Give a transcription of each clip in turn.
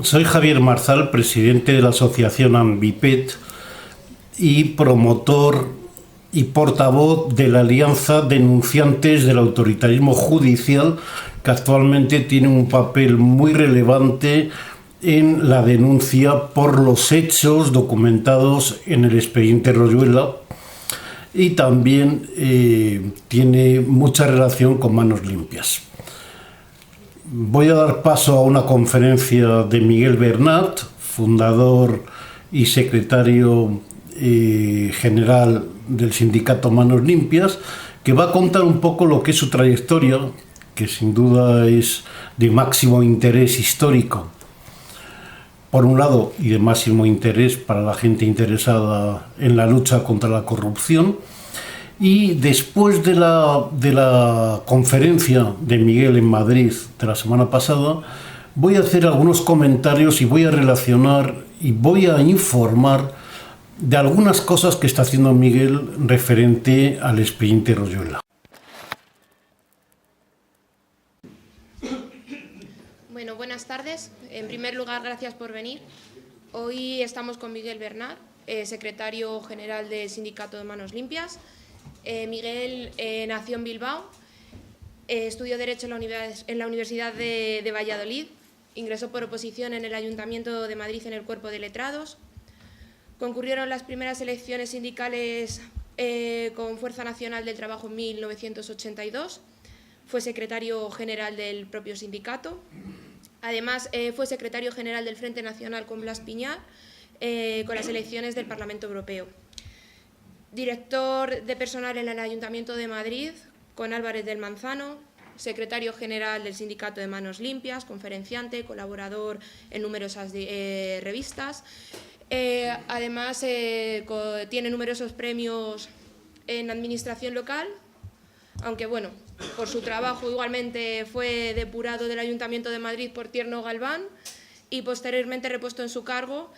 Soy Javier Marzal, presidente de la asociación Ambipet y promotor y portavoz de la Alianza Denunciantes del Autoritarismo Judicial, que actualmente tiene un papel muy relevante en la denuncia por los hechos documentados en el expediente Royuela, y también tiene mucha relación con Manos Limpias. Voy a dar paso a una conferencia de Miguel Bernat, fundador y secretario general del sindicato Manos Limpias, que va a contar un poco lo que es su trayectoria, que sin duda es de máximo interés histórico, por un lado, y de máximo interés para la gente interesada en la lucha contra la corrupción. Y después de la conferencia de Miguel en Madrid de la semana pasada, voy a hacer algunos comentarios y voy a relacionar y voy a informar de algunas cosas que está haciendo Miguel referente al expediente Royuela. Bueno, buenas tardes. En primer lugar, gracias por venir. Hoy estamos con Miguel Bernat, secretario general del Sindicato de Manos Limpias. Miguel nació en Bilbao, estudió Derecho en la Universidad de Valladolid, ingresó por oposición en el Ayuntamiento de Madrid en el Cuerpo de Letrados, concurrieron las primeras elecciones sindicales con Fuerza Nacional del Trabajo en 1982, fue secretario general del propio sindicato, además fue secretario general del Frente Nacional con Blas Piñar con las elecciones del Parlamento Europeo. Director de personal en el Ayuntamiento de Madrid con Álvarez del Manzano, secretario general del Sindicato de Manos Limpias, conferenciante, colaborador en numerosas revistas. Además, tiene numerosos premios en administración local, aunque bueno, por su trabajo igualmente fue depurado del Ayuntamiento de Madrid por Tierno Galván y posteriormente repuesto en su cargo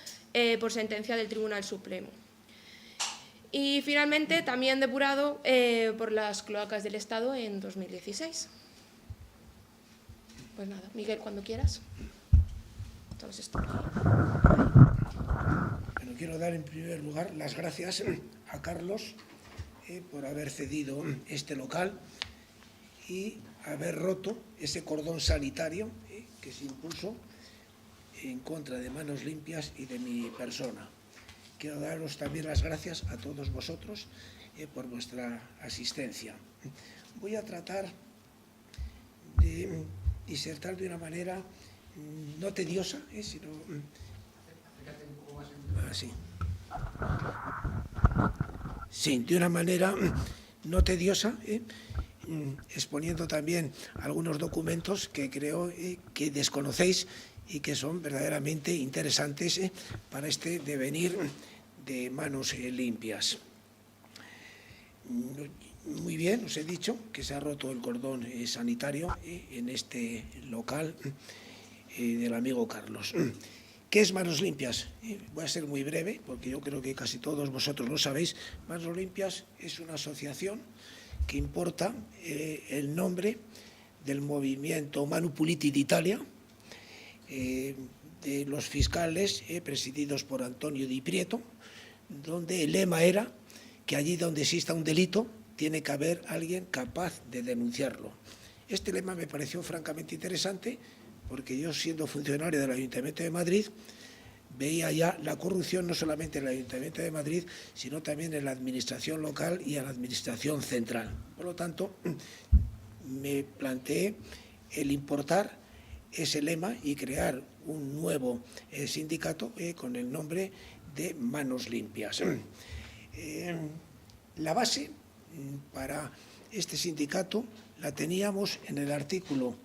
por sentencia del Tribunal Supremo. Y finalmente también depurado por las cloacas del Estado en 2016. Pues nada, Miguel, cuando quieras. Entonces, bueno, quiero dar en primer lugar las gracias a Carlos por haber cedido este local y haber roto ese cordón sanitario que se impuso en contra de Manos Limpias y de mi persona. Quiero daros también las gracias a todos vosotros por vuestra asistencia. Voy a tratar de disertar de una manera no tediosa, sino... Sí, de una manera no tediosa, exponiendo también algunos documentos que creo que desconocéis y que son verdaderamente interesantes para este devenir de Manos Limpias. Muy bien, os he dicho que se ha roto el cordón sanitario en este local del amigo Carlos. ¿Qué es Manos Limpias? Voy a ser muy breve, porque yo creo que casi todos vosotros lo sabéis. Manos Limpias es una asociación que importa el nombre del movimiento Manu Puliti d'Italia, de los fiscales presididos por Antonio Di Prieto, donde el lema era que allí donde exista un delito tiene que haber alguien capaz de denunciarlo. Este lema me pareció francamente interesante porque yo, siendo funcionario del Ayuntamiento de Madrid, veía ya la corrupción no solamente en el Ayuntamiento de Madrid, sino también en la administración local y en la administración central. Por lo tanto, me planteé el importar ese lema y crear un nuevo sindicato con el nombre de Manos Limpias. La base para este sindicato la teníamos en el artículo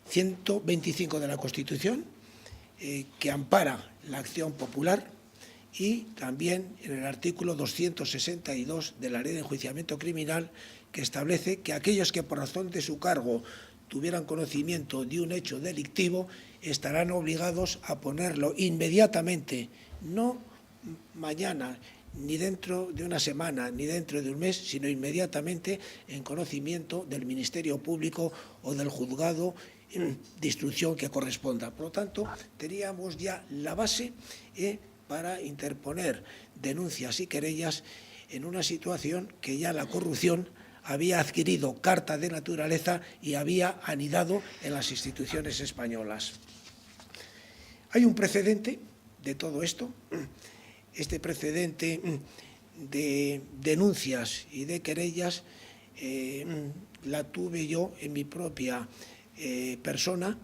125 de la Constitución, que ampara la acción popular, y también en el artículo 262 de la Ley de Enjuiciamiento Criminal, que establece que aquellos que por razón de su cargo tuvieran conocimiento de un hecho delictivo estarán obligados a ponerlo inmediatamente, no mañana, ni dentro de una semana, ni dentro de un mes, sino inmediatamente en conocimiento del Ministerio Público o del juzgado de instrucción que corresponda. Por lo tanto, teníamos ya la base para interponer denuncias y querellas en una situación que ya la corrupción había adquirido carta de naturaleza y había anidado en las instituciones españolas. Hay un precedente de todo esto. Este precedente de denuncias y de querellas la tuve yo en mi propia persona,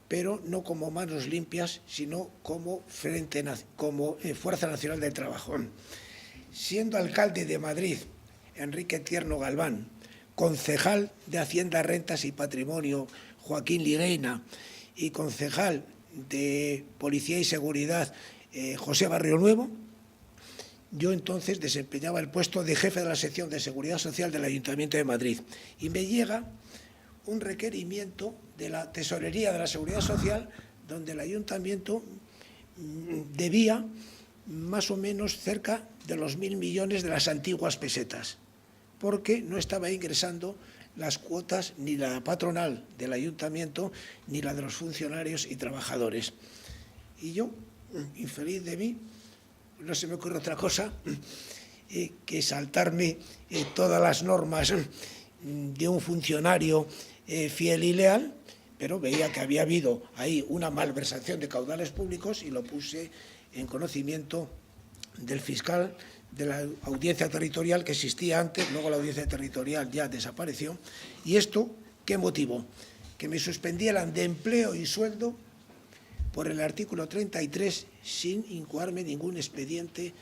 pero no como Manos Limpias, sino como Fuerza Nacional del Trabajo. Siendo alcalde de Madrid, Enrique Tierno Galván, concejal de Hacienda, Rentas y Patrimonio, Joaquín Ligueina, y concejal de Policía y Seguridad, José Barrio Nuevo, yo entonces desempeñaba el puesto de jefe de la sección de Seguridad Social del Ayuntamiento de Madrid. Y me llega un requerimiento de la Tesorería de la Seguridad Social, donde el Ayuntamiento debía más o menos cerca de los 1.000 millones de las antiguas pesetas, porque no estaba ingresando las cuotas ni la patronal del Ayuntamiento ni la de los funcionarios y trabajadores. Y yo, infeliz de mí, no se me ocurre otra cosa que saltarme todas las normas de un funcionario fiel y leal, pero veía que había habido ahí una malversación de caudales públicos y lo puse en conocimiento del fiscal de la audiencia territorial que existía antes. Luego la audiencia territorial ya desapareció. ¿Y esto qué motivó? Que me suspendieran de empleo y sueldo por el artículo 33 sin incoarme ningún expediente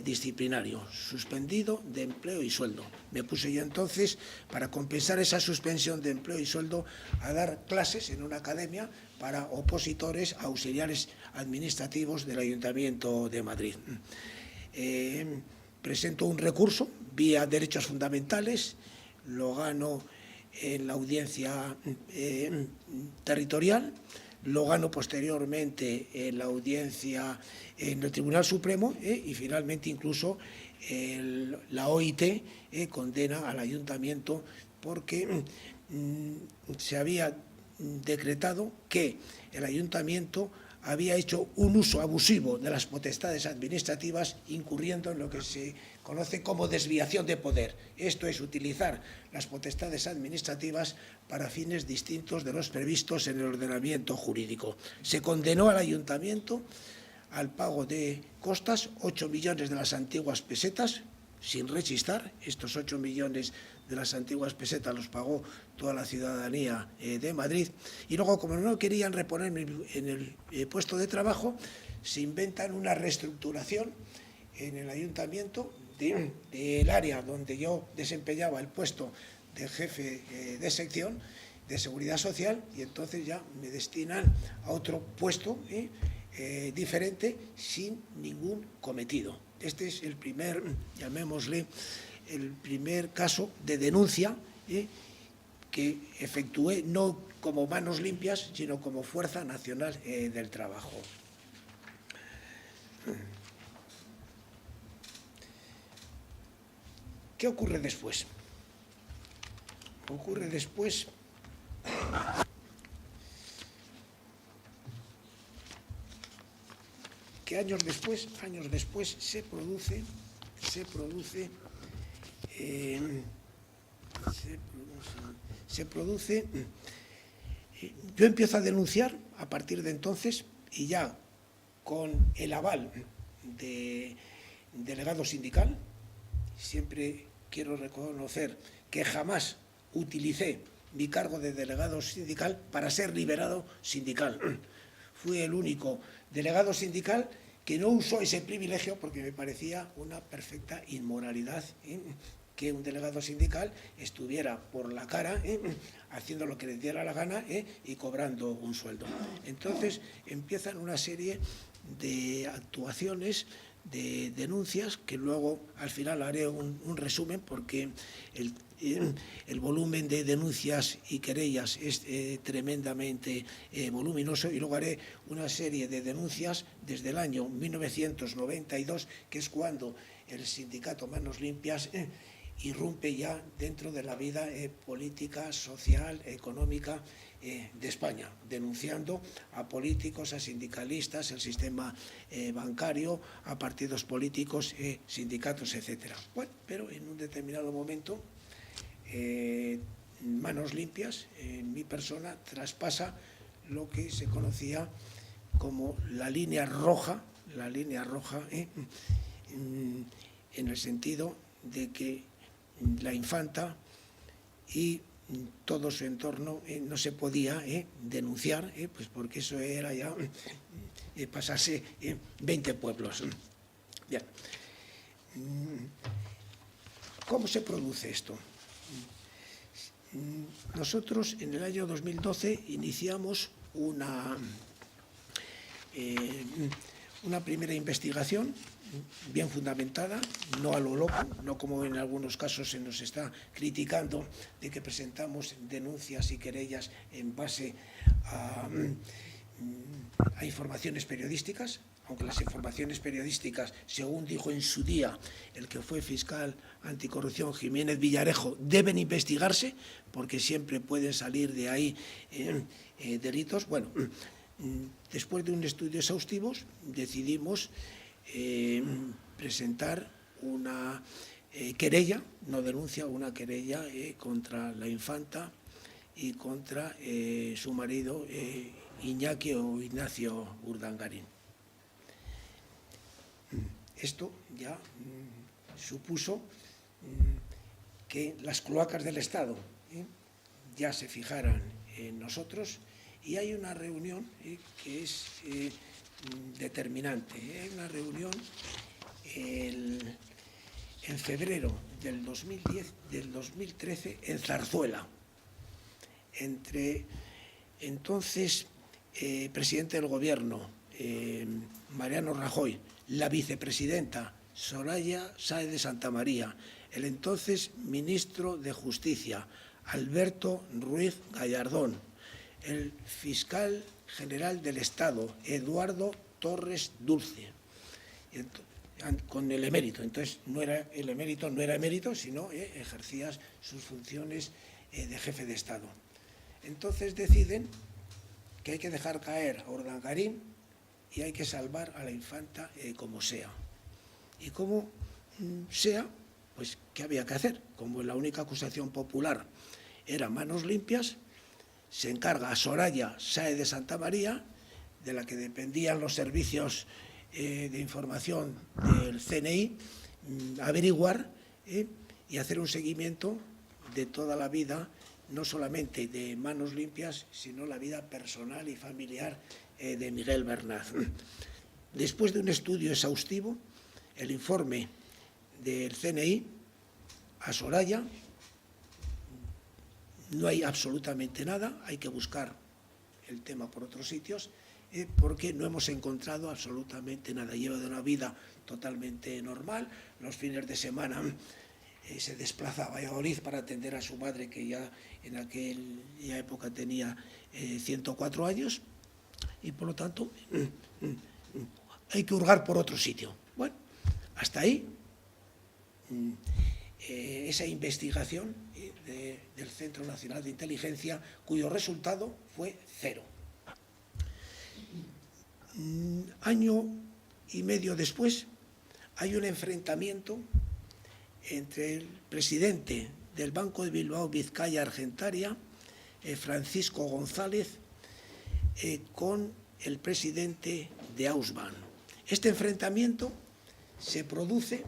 disciplinario. Suspendido de empleo y sueldo. Me puse yo entonces, para compensar esa suspensión de empleo y sueldo, a dar clases en una academia para opositores, auxiliares administrativos del Ayuntamiento de Madrid. Presento un recurso vía derechos fundamentales, lo gano en la audiencia territorial, lo gano posteriormente en la audiencia en el Tribunal Supremo y finalmente incluso la OIT condena al Ayuntamiento porque se había decretado que el Ayuntamiento había hecho un uso abusivo de las potestades administrativas, incurriendo en lo que se conoce como desviación de poder. Esto es utilizar las potestades administrativas para fines distintos de los previstos en el ordenamiento jurídico. Se condenó al Ayuntamiento al pago de costas, 8 millones de las antiguas pesetas, sin rechistar. Estos 8 millones de las antiguas pesetas los pagó toda la ciudadanía de Madrid. Y luego, como no querían reponerme en el puesto de trabajo, se inventan una reestructuración en el Ayuntamiento del área donde yo desempeñaba el puesto de jefe de sección de Seguridad Social, y entonces ya me destinan a otro puesto diferente sin ningún cometido. Este es el primer, llamémosle, el primer caso de denuncia que efectué no como Manos Limpias, sino como Fuerza Nacional del Trabajo. ¿Qué ocurre después? Ocurre después que años después se produce yo empiezo a denunciar a partir de entonces, y ya con el aval de delegado sindical. Siempre quiero reconocer que jamás utilicé mi cargo de delegado sindical para ser liberado sindical. Fui el único delegado sindical que no usó ese privilegio, porque me parecía una perfecta inmoralidad que un delegado sindical estuviera por la cara haciendo lo que le diera la gana y cobrando un sueldo. Entonces empiezan una serie de actuaciones, de denuncias, que luego al final haré un resumen, porque el volumen de denuncias y querellas es tremendamente voluminoso, y luego haré una serie de denuncias desde el año 1992, que es cuando el sindicato Manos Limpias irrumpe ya dentro de la vida política, social, económica de España, denunciando a políticos, a sindicalistas, el sistema bancario, a partidos políticos, sindicatos, etc. Bueno, pero en un determinado momento, Manos Limpias, en mi persona, traspasa lo que se conocía como la línea roja, en el sentido de que la infanta y todo su entorno no se podía denunciar, pues porque eso era ya pasarse 20 pueblos. Bien. ¿Cómo se produce esto? Nosotros en el año 2012 iniciamos una primera investigación bien fundamentada, no a lo loco, no como en algunos casos se nos está criticando de que presentamos denuncias y querellas en base a informaciones periodísticas, aunque las informaciones periodísticas, según dijo en su día el que fue fiscal anticorrupción Jiménez Villarejo, deben investigarse porque siempre pueden salir de ahí delitos. Bueno, después de un estudio exhaustivo decidimos presentar una querella, no denuncia, una querella contra la infanta y contra su marido Iñaki o Ignacio Urdangarín. Esto ya supuso que las cloacas del Estado ya se fijaran en nosotros, y hay una reunión que es determinante. Hay una reunión en febrero del 2013 en Zarzuela, entre entonces presidente del Gobierno, Mariano Rajoy, la vicepresidenta Soraya Sáez de Santamaría, el entonces ministro de Justicia, Alberto Ruiz Gallardón, el fiscal general del Estado, Eduardo Torres Dulce, con el emérito. Entonces, no era emérito, sino ejercía sus funciones de jefe de Estado. Entonces deciden que hay que dejar caer a Urdangarín y hay que salvar a la infanta como sea. Y como sea, pues, ¿qué había que hacer? Como la única acusación popular era Manos Limpias, se encarga a Soraya Sáez de Santamaría, de la que dependían los servicios de información del CNI, averiguar y hacer un seguimiento de toda la vida, no solamente de Manos Limpias, sino la vida personal y familiar de Miguel Bernat. Después de un estudio exhaustivo, el informe del CNI a Soraya, no hay absolutamente nada, hay que buscar el tema por otros sitios, porque no hemos encontrado absolutamente nada. Lleva de una vida totalmente normal, los fines de semana se desplaza a Valladolid para atender a su madre, que ya en aquella época tenía 104 años, y por lo tanto hay que hurgar por otro sitio. Bueno, hasta ahí esa investigación del Centro Nacional de Inteligencia, cuyo resultado fue 0. Año y medio después hay un enfrentamiento entre el presidente del Banco de Bilbao Vizcaya Argentaria, Francisco González, con el presidente de Ausban. Este enfrentamiento se produce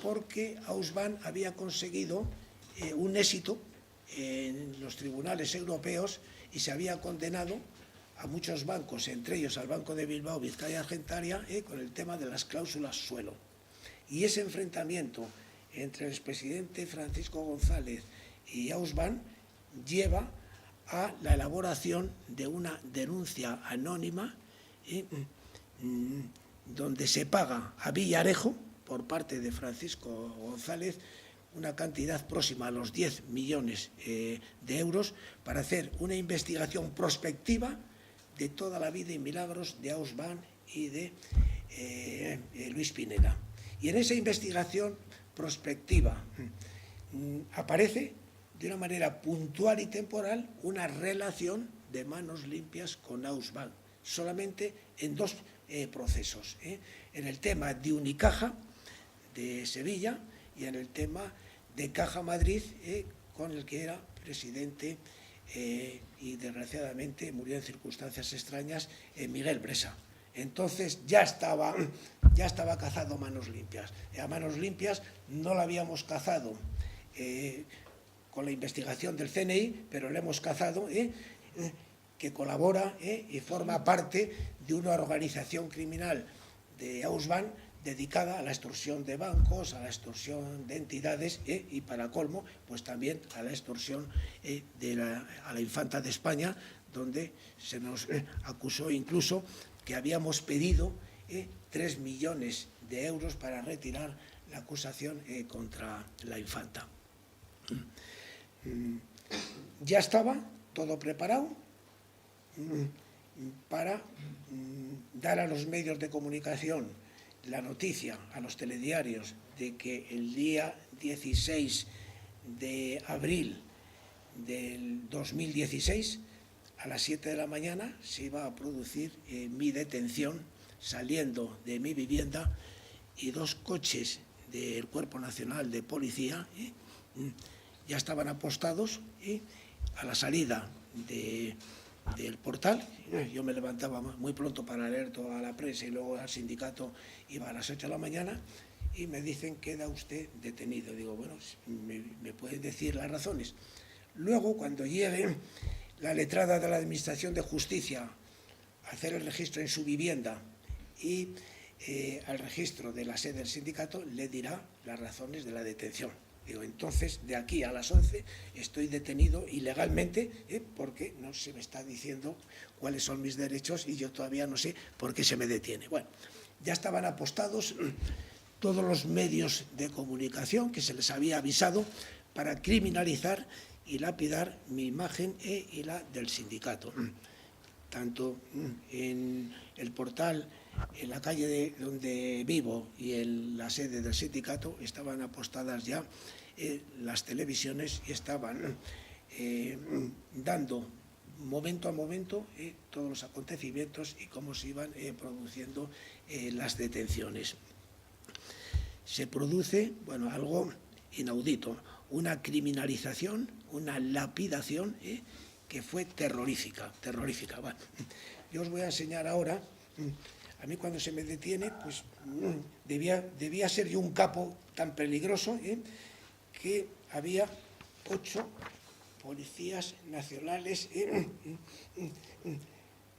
porque Ausban había conseguido un éxito en los tribunales europeos y se había condenado a muchos bancos, entre ellos al Banco de Bilbao Vizcaya Argentaria, con el tema de las cláusulas suelo. Y ese enfrentamiento entre el expresidente Francisco González y Ausban lleva a la elaboración de una denuncia anónima donde se paga a Villarejo, por parte de Francisco González, una cantidad próxima a los 10 millones de euros para hacer una investigación prospectiva de toda la vida y milagros de Ausban y de Luis Pineda. Y en esa investigación prospectiva, aparece de una manera puntual y temporal una relación de Manos Limpias con Ausbank, solamente en dos procesos, en el tema de Unicaja de Sevilla y en el tema de Caja Madrid, con el que era presidente y desgraciadamente murió en circunstancias extrañas Miguel Bresa. Entonces ya estaba cazado Manos Limpias. A Manos Limpias no la habíamos cazado con la investigación del CNI, pero le hemos cazado que colabora y forma parte de una organización criminal de Ausbank dedicada a la extorsión de bancos, a la extorsión de entidades y, para colmo, pues también a la extorsión a la infanta de España, donde se nos acusó incluso que habíamos pedido 3 millones de euros para retirar la acusación contra la infanta. Ya estaba todo preparado para dar a los medios de comunicación la noticia, a los telediarios, de que el día 16 de abril del 2016, a las 7 de la mañana, se iba a producir mi detención saliendo de mi vivienda, y 2 coches del Cuerpo Nacional de Policía ya estaban apostados a la salida del portal. Yo me levantaba muy pronto para leer toda la prensa y luego al sindicato iba a las 8 de la mañana y me dicen: queda usted detenido. Digo, bueno, ¿me pueden decir las razones? Luego, cuando llegue la letrada de la Administración de Justicia a hacer el registro en su vivienda y al registro de la sede del sindicato, le dirá las razones de la detención. Digo, entonces, de aquí a las 11 estoy detenido ilegalmente porque no se me está diciendo cuáles son mis derechos y yo todavía no sé por qué se me detiene. Bueno, ya estaban apostados todos los medios de comunicación que se les había avisado para criminalizar y lapidar mi imagen y la del sindicato. Tanto en el portal, en la calle donde vivo y en la sede del sindicato estaban apostadas ya las televisiones y estaban dando momento a momento todos los acontecimientos y cómo se iban produciendo las detenciones. Se produce, bueno, algo inaudito, una criminalización, una lapidación que fue terrorífica. Bueno, yo os voy a enseñar ahora. A mí, cuando se me detiene, pues debía ser yo un capo tan peligroso que había 8 policías nacionales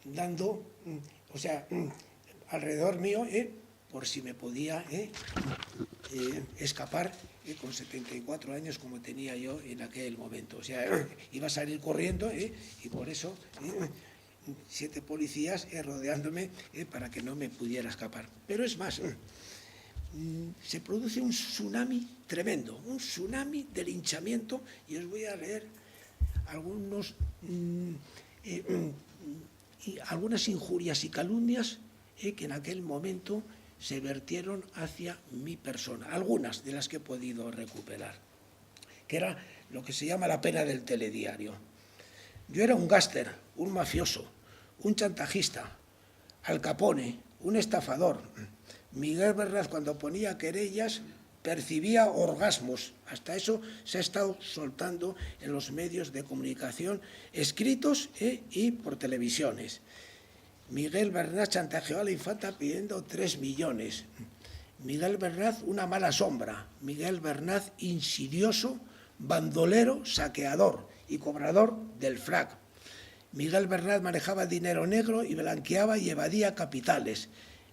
dando, o sea, alrededor mío, por si me podía escapar con 74 años como tenía yo en aquel momento. O sea, iba a salir corriendo y por eso 7 policías rodeándome para que no me pudiera escapar. Pero es más, se produce un tsunami tremendo, un tsunami de linchamiento, y os voy a leer algunas injurias y calumnias que en aquel momento se vertieron hacia mi persona, algunas de las que he podido recuperar, que era lo que se llama la pena del telediario. Yo era un gángster, un mafioso, un chantajista, Al Capone, un estafador. Miguel Bernat, cuando ponía querellas, percibía orgasmos. Hasta eso se ha estado soltando en los medios de comunicación escritos y por televisiones. Miguel Bernat chantajeó a la infanta pidiendo 3 millones. Miguel Bernat, una mala sombra. Miguel Bernat, insidioso, bandolero, saqueador y cobrador del FRAC. Miguel Bernat manejaba dinero negro y blanqueaba y evadía capitales.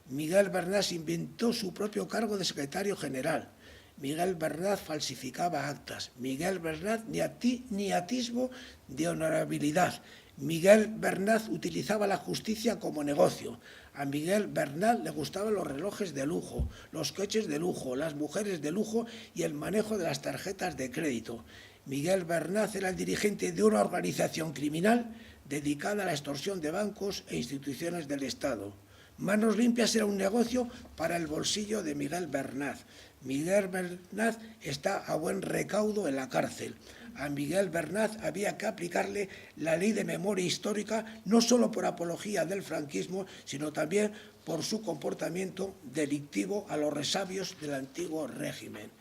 Miguel Bernat inventó su propio cargo de secretario general. Miguel Bernat falsificaba actas. Miguel Bernat ni atisbo de honorabilidad. Miguel Bernat utilizaba la justicia como negocio. A Miguel Bernat le gustaban los relojes de lujo, los coches de lujo, las mujeres de lujo y el manejo de las tarjetas de crédito. Miguel Bernat era el dirigente de una organización criminal dedicada a la extorsión de bancos e instituciones del Estado. Manos Limpias era un negocio para el bolsillo de Miguel Bernat. Miguel Bernat está a buen recaudo en la cárcel. A Miguel Bernat había que aplicarle la ley de memoria histórica, no solo por apología del franquismo, sino también por su comportamiento delictivo a los resabios del antiguo régimen.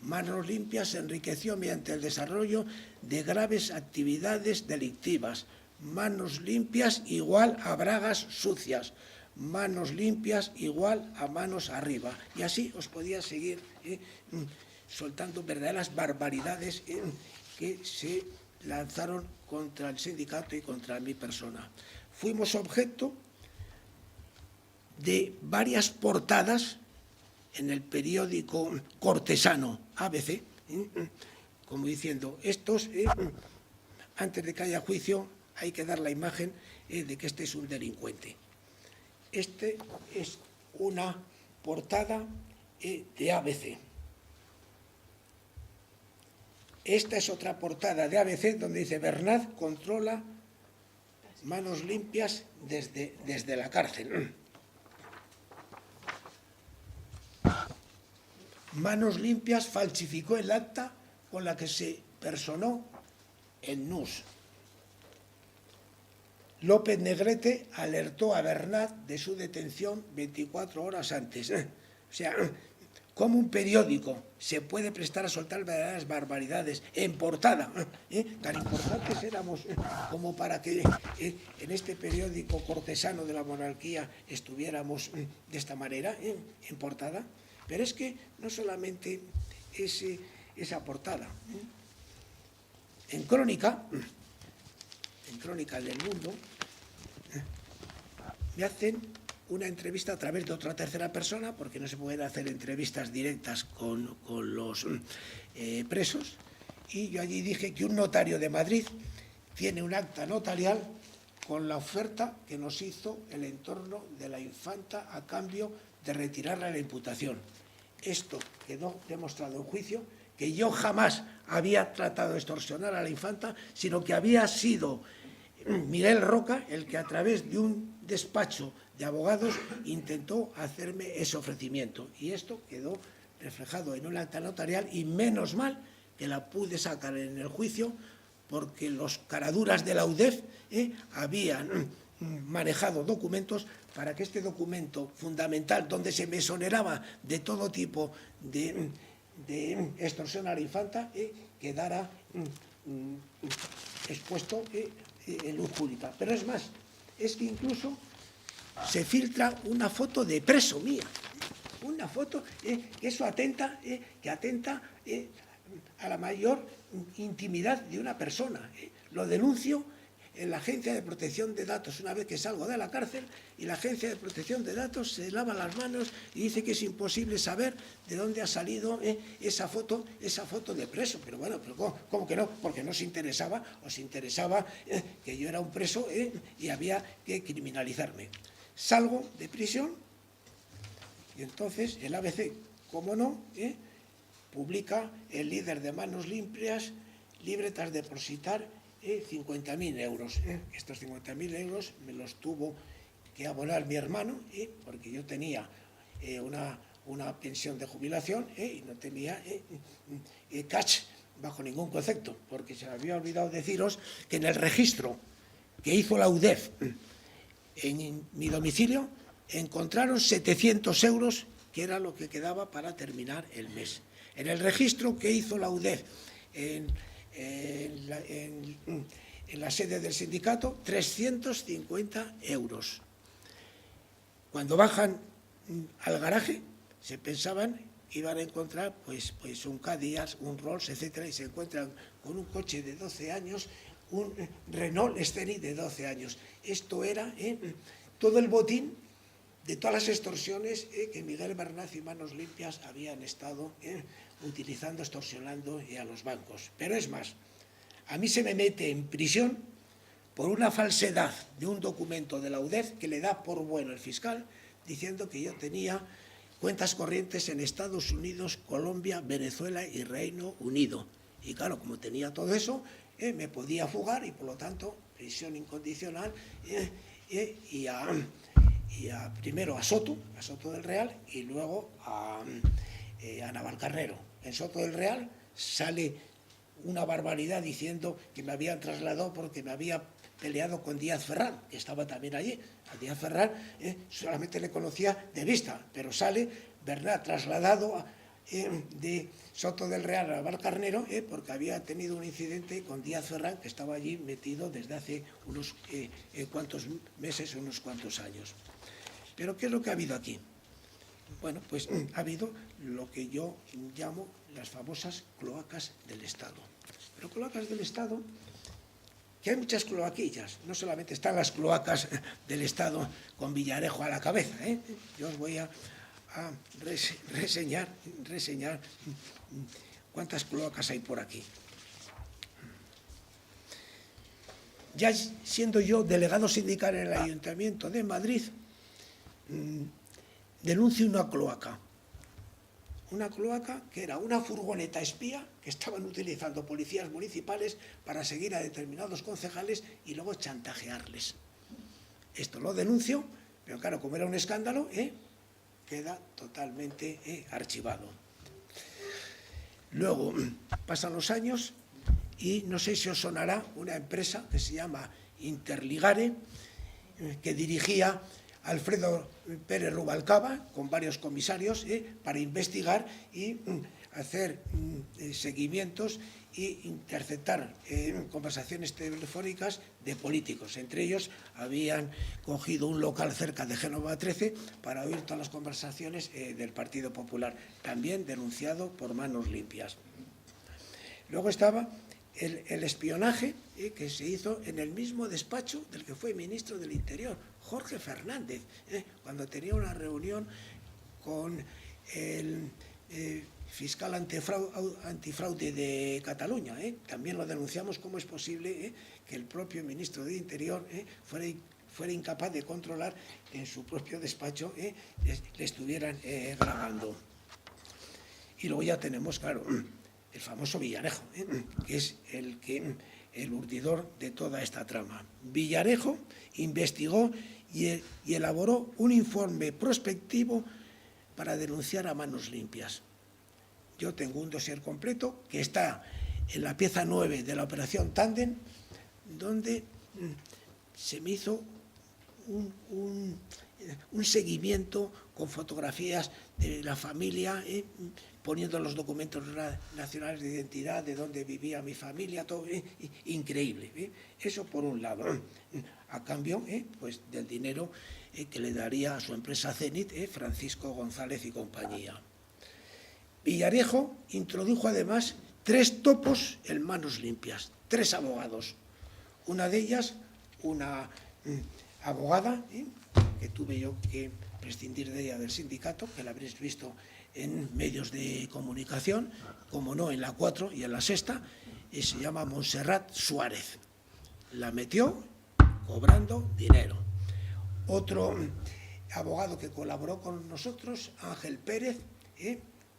Manos Limpias se enriqueció mediante el desarrollo de graves actividades delictivas. Manos Limpias igual a bragas sucias. Manos limpias igual a manos arriba. Y así os podía seguir soltando verdaderas barbaridades que se lanzaron contra el sindicato y contra mi persona. Fuimos objeto de varias portadas en el periódico cortesano ABC, como diciendo, estos, antes de que haya juicio, hay que dar la imagen de que este es un delincuente. Este es una portada de ABC. Esta es otra portada de ABC donde dice Bernat controla Manos Limpias desde la cárcel. Manos Limpias falsificó el acta con la que se personó en NUS. López Negrete alertó a Bernat de su detención 24 horas antes. O sea, ¿cómo un periódico se puede prestar a soltar verdaderas barbaridades en portada? Tan importantes éramos como para que en este periódico cortesano de la monarquía estuviéramos de esta manera, en portada. Pero es que no solamente esa portada. En Crónica del Mundo, me hacen una entrevista a través de otra tercera persona, porque no se pueden hacer entrevistas directas con los presos, y yo allí dije que un notario de Madrid tiene un acta notarial con la oferta que nos hizo el entorno de la infanta a cambio de retirarle la imputación. Esto quedó demostrado en juicio, que yo jamás había tratado de extorsionar a la infanta, sino que había sido Miguel Roca el que a través de un despacho de abogados intentó hacerme ese ofrecimiento. Y esto quedó reflejado en un acta notarial y menos mal que la pude sacar en el juicio, porque los caraduras de la UDEF habían manejado documentos para que este documento fundamental, donde se me exoneraba de todo tipo de extorsión a la infanta, quedara expuesto en luz pública. Pero es más, es que incluso se filtra una foto de preso mía, una foto que eso atenta a la mayor intimidad de una persona. Lo denuncio en la Agencia de Protección de Datos una vez que salgo de la cárcel, y la Agencia de Protección de Datos se lava las manos y dice que es imposible saber de dónde ha salido esa foto de preso. Pero bueno, ¿cómo que no? Porque no os interesaba que yo era un preso y había que criminalizarme. Salgo de prisión y entonces el ABC, cómo no, publica el líder de Manos Limpias, libre tras depositar 50.000 euros. Estos 50.000 euros me los tuvo que abonar mi hermano, porque yo tenía una pensión de jubilación y no tenía cash bajo ningún concepto, porque se me había olvidado deciros que en el registro que hizo la UDEF en mi domicilio encontraron 700 euros, que era lo que quedaba para terminar el mes. En el registro que hizo la UDEF en la sede del sindicato, 350 euros. Cuando bajan al garaje, se pensaban que iban a encontrar pues un Cadillac, un Rolls, etcétera, y se encuentran con un coche de 12 años, un Renault Scenic de 12 años. Esto era todo el botín de todas las extorsiones que Miguel Bernat y Manos Limpias habían estado utilizando, extorsionando a los bancos. Pero es más, a mí se me mete en prisión por una falsedad de un documento de la UDEF que le da por bueno el fiscal, diciendo que yo tenía cuentas corrientes en Estados Unidos, Colombia, Venezuela y Reino Unido. Y claro, como tenía todo eso, me podía fugar y por lo tanto prisión incondicional primero a Soto del Real, y luego a Navalcarnero. En Soto del Real sale una barbaridad diciendo que me habían trasladado porque me había peleado con Díaz Ferrán, que estaba también allí. A Díaz Ferrán solamente le conocía de vista, pero sale Bernat trasladado de Soto del Real a Navalcarnero porque había tenido un incidente con Díaz Ferrán, que estaba allí metido desde hace unos cuantos meses, unos cuantos años. Pero ¿qué es lo que ha habido aquí? Bueno, pues ha habido lo que yo llamo las famosas cloacas del Estado. Pero cloacas del Estado, que hay muchas cloaquillas, no solamente están las cloacas del Estado con Villarejo a la cabeza. Yo os voy a reseñar cuántas cloacas hay por aquí. Ya siendo yo delegado sindical en el Ayuntamiento de Madrid, denuncio una cloaca que era una furgoneta espía que estaban utilizando policías municipales para seguir a determinados concejales y luego chantajearles. Esto lo denuncio, pero claro, como era un escándalo, queda totalmente archivado. Luego pasan los años y no sé si os sonará una empresa que se llama Interligare, que dirigía Alfredo Pérez Rubalcaba, con varios comisarios, para investigar y hacer seguimientos e interceptar conversaciones telefónicas de políticos. Entre ellos habían cogido un local cerca de Génova 13 para oír todas las conversaciones del Partido Popular, también denunciado por Manos Limpias. Luego estaba el espionaje que se hizo en el mismo despacho del que fue ministro del Interior, Jorge Fernández, cuando tenía una reunión con el fiscal antifraude de Cataluña. También lo denunciamos. Cómo es posible que el propio ministro del Interior fuera incapaz de controlar que en su propio despacho le estuvieran grabando. Y luego ya tenemos, claro, el famoso Villarejo, que es el urdidor de toda esta trama. Villarejo investigó y elaboró un informe prospectivo para denunciar a Manos Limpias. Yo tengo un dossier completo que está en la pieza 9 de la operación Tándem, donde se me hizo un seguimiento con fotografías de la familia, poniendo los documentos nacionales de identidad, de dónde vivía mi familia, todo increíble. Eso por un lado, a cambio pues del dinero que le daría a su empresa Zenit, Francisco González y compañía. Villarejo introdujo además 3 topos en Manos Limpias, 3 abogados. Una de ellas, una abogada, que tuve yo que prescindir de ella del sindicato, que la habréis visto en medios de comunicación, como no en la 4 y en la 6ª, y se llama Montserrat Suárez. La metió cobrando dinero. Otro abogado que colaboró con nosotros, Ángel Pérez,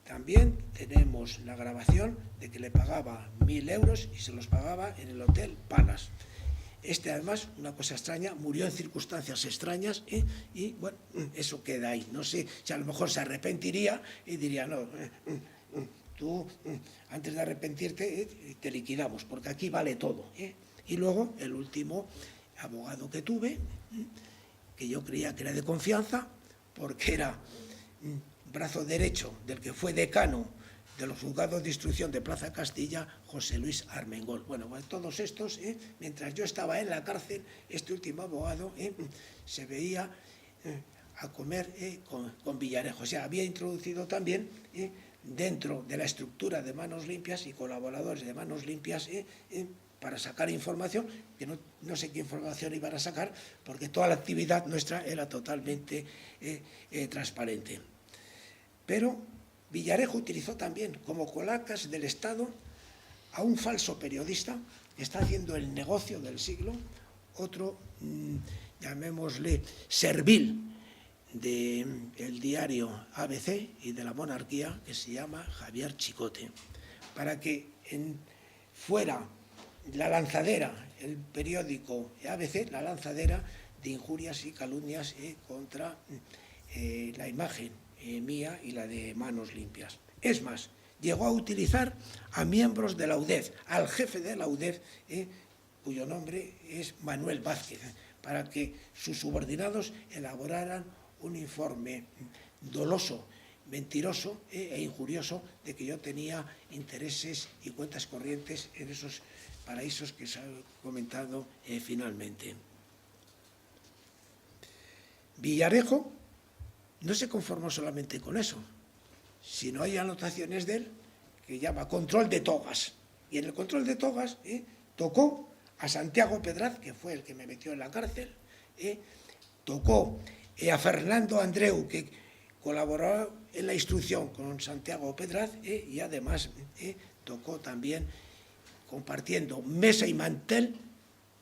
también tenemos la grabación de que le pagaba 1.000 euros y se los pagaba en el Hotel Palace. Además, una cosa extraña, murió en circunstancias extrañas y, bueno, eso queda ahí. No sé si a lo mejor se arrepentiría y diría, no, tú antes de arrepentirte te liquidamos, porque aquí vale todo. Y luego, el último abogado que tuve, que yo creía que era de confianza, porque era brazo derecho del que fue decano de los juzgados de instrucción de Plaza Castilla, José Luis Armengol. Bueno, pues todos estos, mientras yo estaba en la cárcel, este último abogado se veía a comer con Villarejo. O sea, había introducido también dentro de la estructura de Manos Limpias y colaboradores de Manos Limpias para sacar información, que no sé qué información iban a sacar, porque toda la actividad nuestra era totalmente transparente. Pero Villarejo utilizó también como cloacas del Estado a un falso periodista que está haciendo el negocio del siglo, otro, llamémosle, servil del diario ABC y de la monarquía, que se llama Javier Chicote, para que fuera La Lanzadera, el periódico ABC, La Lanzadera, de injurias y calumnias contra la imagen mía y la de Manos Limpias. Es más, llegó a utilizar a miembros de la UDEF, al jefe de la UDEF, cuyo nombre es Manuel Vázquez, para que sus subordinados elaboraran un informe doloso, mentiroso e injurioso de que yo tenía intereses y cuentas corrientes en esos paraísos que os he comentado finalmente. Villarejo no se conformó solamente con eso, sino hay anotaciones de él que llama control de togas. Y en el control de togas tocó a Santiago Pedraz, que fue el que me metió en la cárcel, tocó a Fernando Andreu, que colaboró en la instrucción con Santiago Pedraz, y además tocó también compartiendo mesa y mantel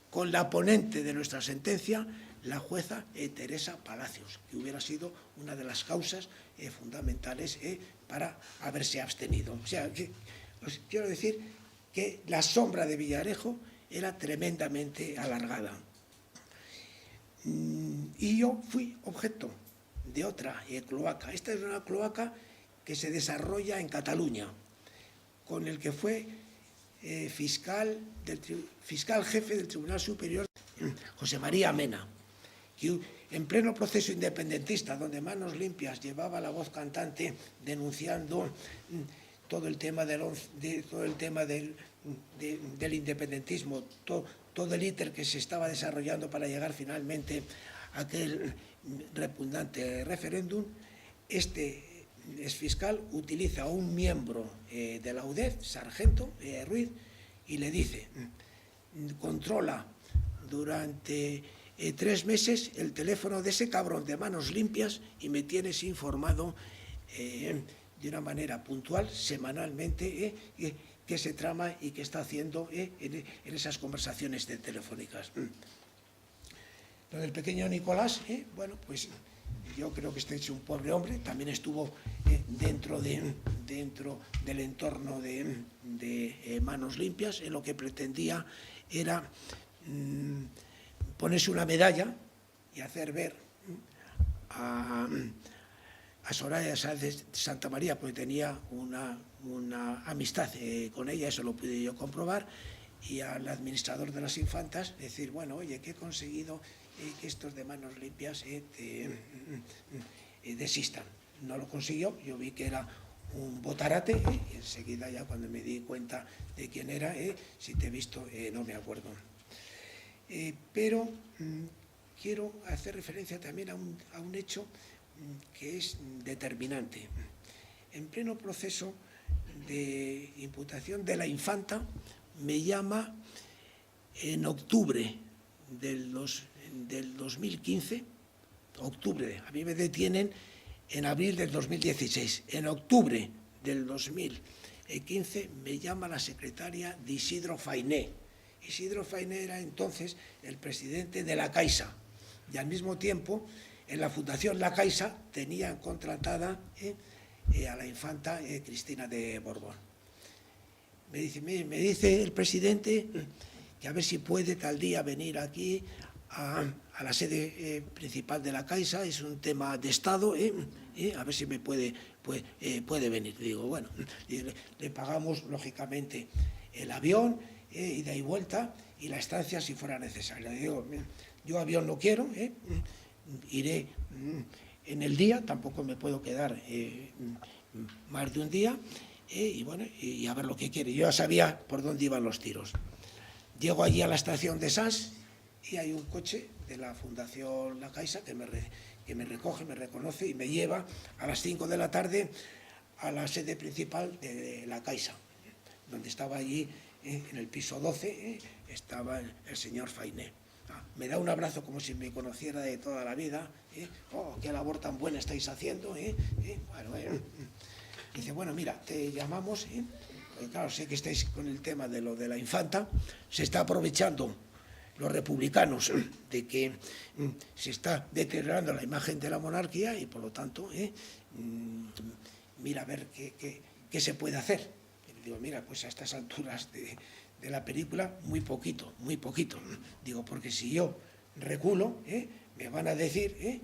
con la ponente de nuestra sentencia, la jueza Teresa Palacios, que hubiera sido una de las causas fundamentales para haberse abstenido. O sea, os quiero decir que la sombra de Villarejo era tremendamente alargada. Y yo fui objeto de otra cloaca. Esta es una cloaca que se desarrolla en Cataluña, con el que fue fiscal jefe del Tribunal Superior, José María Mena, que en pleno proceso independentista, donde Manos Limpias llevaba la voz cantante denunciando todo el tema del independentismo, todo el íter que se estaba desarrollando para llegar finalmente a aquel repugnante referéndum, este exfiscal utiliza a un miembro de la UDEF, sargento Ruiz, y le dice: controla durante 3 meses el teléfono de ese cabrón de Manos Limpias y me tienes informado de una manera puntual, semanalmente, qué se trama y qué está haciendo en esas conversaciones telefónicas. Lo del pequeño Nicolás, bueno, pues yo creo que este es un pobre hombre, también estuvo dentro del entorno de Manos Limpias. Lo que pretendía era ponerse una medalla y hacer ver a Soraya Sáenz de Santa María, porque tenía una amistad con ella, eso lo pude yo comprobar, y al administrador de las infantas decir: bueno, oye, que he conseguido que estos de Manos Limpias desistan. No lo consiguió, yo vi que era un botarate, y enseguida, ya cuando me di cuenta de quién era, si te he visto, no me acuerdo. Pero quiero hacer referencia también a un hecho que es determinante. En pleno proceso de imputación de la infanta, me llama en octubre del 2015, octubre, a mí me detienen en abril del 2016, en octubre del 2015 me llama la secretaria de Isidro Fainé. Isidro Fainé era entonces el presidente de la Caixa, y al mismo tiempo en la Fundación La Caixa tenían contratada a la infanta Cristina de Borbón. Me dice el presidente que a ver si puede tal día venir aquí a la sede principal de la Caixa, es un tema de Estado, a ver si me puede venir. Digo, bueno, le pagamos lógicamente el avión, ida y vuelta, y la estancia si fuera necesaria. Digo, yo avión no quiero, iré en el día, tampoco me puedo quedar más de un día, y bueno, y a ver lo que quiere. Yo ya sabía por dónde iban los tiros. Llego allí a la estación de Sas y hay un coche de la Fundación La Caixa que me recoge, me reconoce y me lleva a las 5 de la tarde a la sede principal de La Caixa, donde estaba allí, en el piso 12, estaba el señor Fainé. Me da un abrazo como si me conociera de toda la vida. Oh, qué labor tan buena estáis haciendo. Bueno, dice, bueno, mira, te llamamos, porque claro, sé que estáis con el tema de lo de la infanta, se está aprovechando los republicanos de que se está deteriorando la imagen de la monarquía y por lo tanto, mira a ver qué se puede hacer. Y digo, mira, pues a estas alturas de la película, muy poquito. Digo, porque si yo reculo, me van a decir,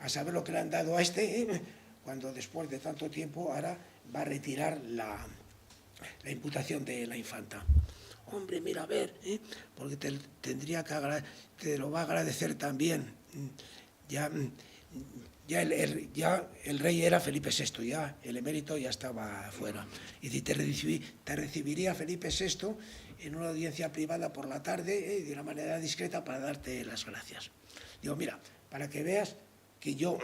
a saber lo que le han dado a este, cuando después de tanto tiempo ahora va a retirar la imputación de la infanta. Hombre, mira, a ver, porque te lo va a agradecer también. Ya el rey era Felipe VI, ya el emérito ya estaba fuera. Y si te recibiría Felipe VI en una audiencia privada por la tarde, de una manera discreta, para darte las gracias. Digo, mira, para que veas que yo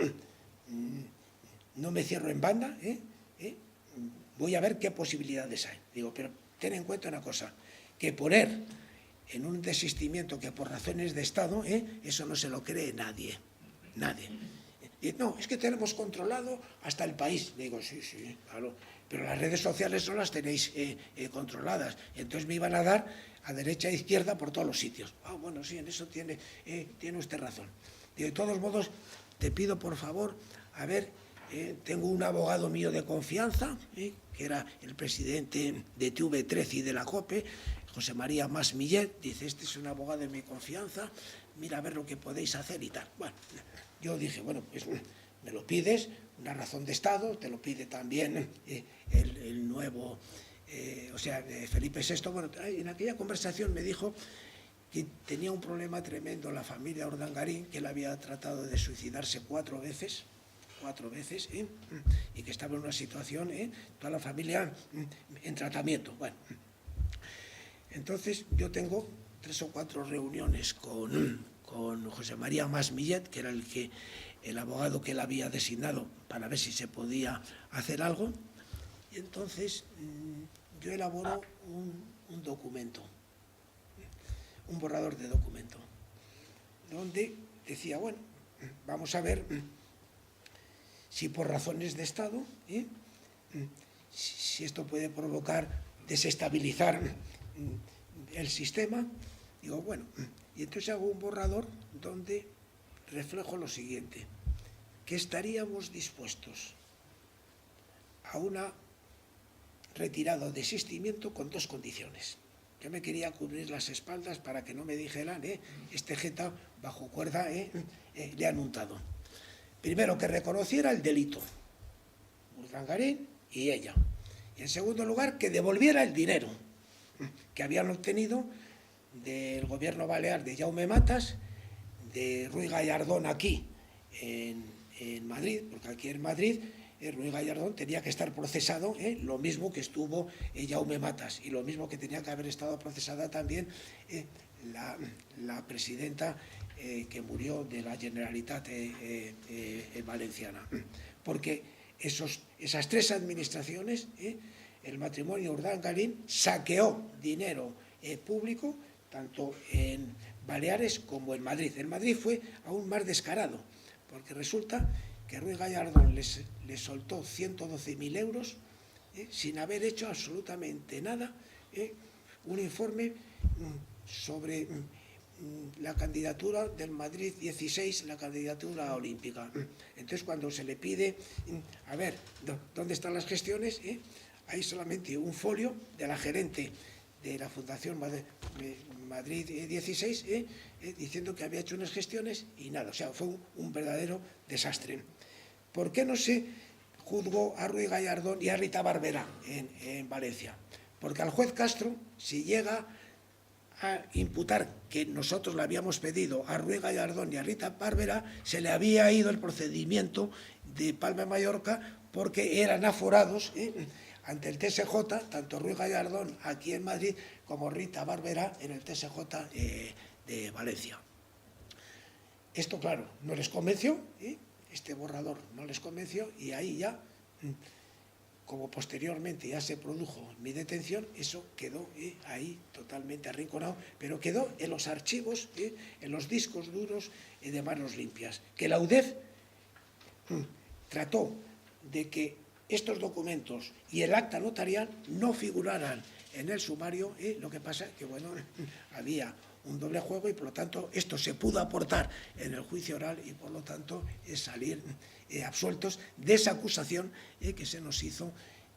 no me cierro en banda, voy a ver qué posibilidades hay. Digo, pero ten en cuenta una cosa, que poner en un desistimiento que por razones de Estado, eso no se lo cree nadie. Y no, es que tenemos controlado hasta el país. Digo, sí, claro, pero las redes sociales no las tenéis controladas. Y entonces me iban a dar a derecha e izquierda por todos los sitios. Bueno, sí, en eso tiene usted razón. De todos modos, te pido por favor, a ver, tengo un abogado mío de confianza, que era el presidente de TV13 y de la COPE, José María Mas Millet. Dice, este es un abogado de mi confianza, mira a ver lo que podéis hacer y tal. Bueno, yo dije, bueno, pues me lo pides, una razón de Estado, te lo pide también el nuevo, Felipe VI. Bueno, en aquella conversación me dijo que tenía un problema tremendo la familia Urdangarín, que él había tratado de suicidarse 4 veces, y que estaba en una situación, toda la familia en tratamiento. Bueno, entonces yo tengo 3 o 4 reuniones con José María Mas Millet, que era el abogado que él había designado para ver si se podía hacer algo, y entonces yo elaboro un documento, un borrador de documento, donde decía, bueno, vamos a ver si por razones de Estado, si esto puede provocar desestabilizar el sistema. Digo, bueno, y entonces hago un borrador donde reflejo lo siguiente, que estaríamos dispuestos a una retirada o desistimiento con 2 condiciones. Yo me quería cubrir las espaldas para que no me dijeran, este jeta bajo cuerda le han untado. Primero, que reconociera el delito, Urdangarín y ella. Y en segundo lugar, que devolviera el dinero que habían obtenido del gobierno balear de Jaume Matas, de Ruy Gallardón aquí en Madrid, porque aquí en Madrid Ruy Gallardón tenía que estar procesado, lo mismo que estuvo Jaume Matas, y lo mismo que tenía que haber estado procesada también la presidenta que murió de la Generalitat valenciana. Porque esas 3 administraciones, el matrimonio Urdangarín saqueó dinero público, tanto en Baleares como en Madrid. En Madrid fue aún más descarado, porque resulta que Ruy Gallardón les soltó 112.000 euros sin haber hecho absolutamente nada, un informe sobre la candidatura del Madrid 16, la candidatura olímpica. Entonces, cuando se le pide, a ver, ¿dónde están las gestiones? Hay solamente un folio de la gerente de la Fundación Madrid 16, diciendo que había hecho unas gestiones y nada. O sea, fue un verdadero desastre. ¿Por qué no se juzgó a Ruy Gallardón y a Rita Barberá en Valencia? Porque al juez Castro, si llega a imputar que nosotros le habíamos pedido a Ruy Gallardón y a Rita Barberá, se le había ido el procedimiento de Palma de Mallorca porque eran aforados ante el TSJ, tanto Ruy Gallardón aquí en Madrid como Rita Barberá en el TSJ de Valencia. Esto, claro, no les convenció, este borrador no les convenció, y ahí ya, como posteriormente ya se produjo mi detención, eso quedó ahí totalmente arrinconado, pero quedó en los archivos, en los discos duros de manos limpias, que la UDEF trató de que estos documentos y el acta notarial no figuraran en el sumario, lo que pasa que, bueno, había un doble juego y, por lo tanto, esto se pudo aportar en el juicio oral y, por lo tanto, salir absueltos de esa acusación que se nos hizo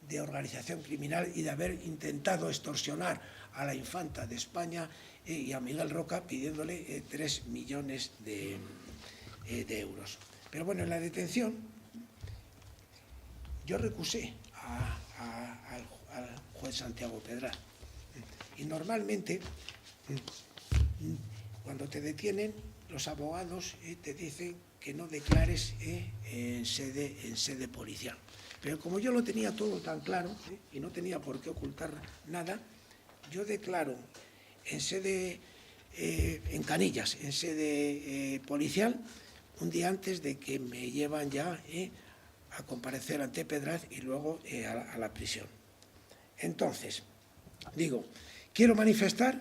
de organización criminal y de haber intentado extorsionar a la infanta de España y a Miguel Roca pidiéndole 3 millones de euros. Pero bueno, en la detención yo recusé al juez Santiago Pedraz. Y normalmente, cuando te detienen, los abogados te dicen que no declares en sede policial. Pero como yo lo tenía todo tan claro y no tenía por qué ocultar nada, yo declaro en sede, en Canillas, en sede policial, un día antes de que me llevan ya a comparecer ante Pedraz y luego a la prisión. Entonces, digo, quiero manifestar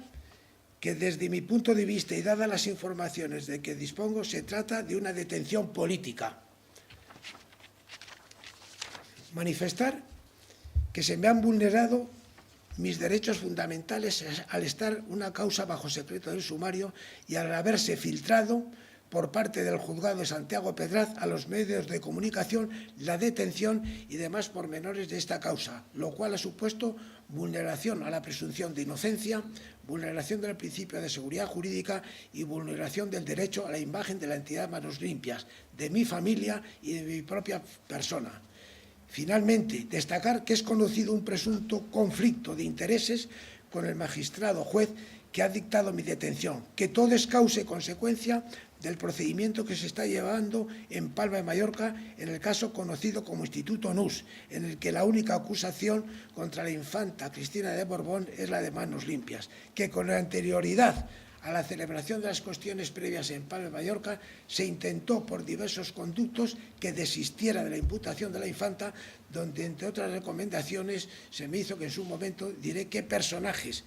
que desde mi punto de vista y dadas las informaciones de que dispongo, se trata de una detención política. Manifestar que se me han vulnerado mis derechos fundamentales al estar una causa bajo secreto del sumario y al haberse filtrado por parte del juzgado de Santiago Pedraz a los medios de comunicación la detención y demás pormenores de esta causa, lo cual ha supuesto vulneración a la presunción de inocencia, vulneración del principio de seguridad jurídica y vulneración del derecho a la imagen de la entidad Manos Limpias, de mi familia y de mi propia persona. Finalmente, destacar que es conocido un presunto conflicto de intereses con el magistrado juez que ha dictado mi detención, que todo es causa y consecuencia del procedimiento que se está llevando en Palma de Mallorca en el caso conocido como Instituto Nus, en el que la única acusación contra la infanta Cristina de Borbón es la de Manos Limpias, que con anterioridad a la celebración de las cuestiones previas en Palma de Mallorca se intentó por diversos conductos que desistiera de la imputación de la infanta, donde entre otras recomendaciones se me hizo que en su momento diré qué personajes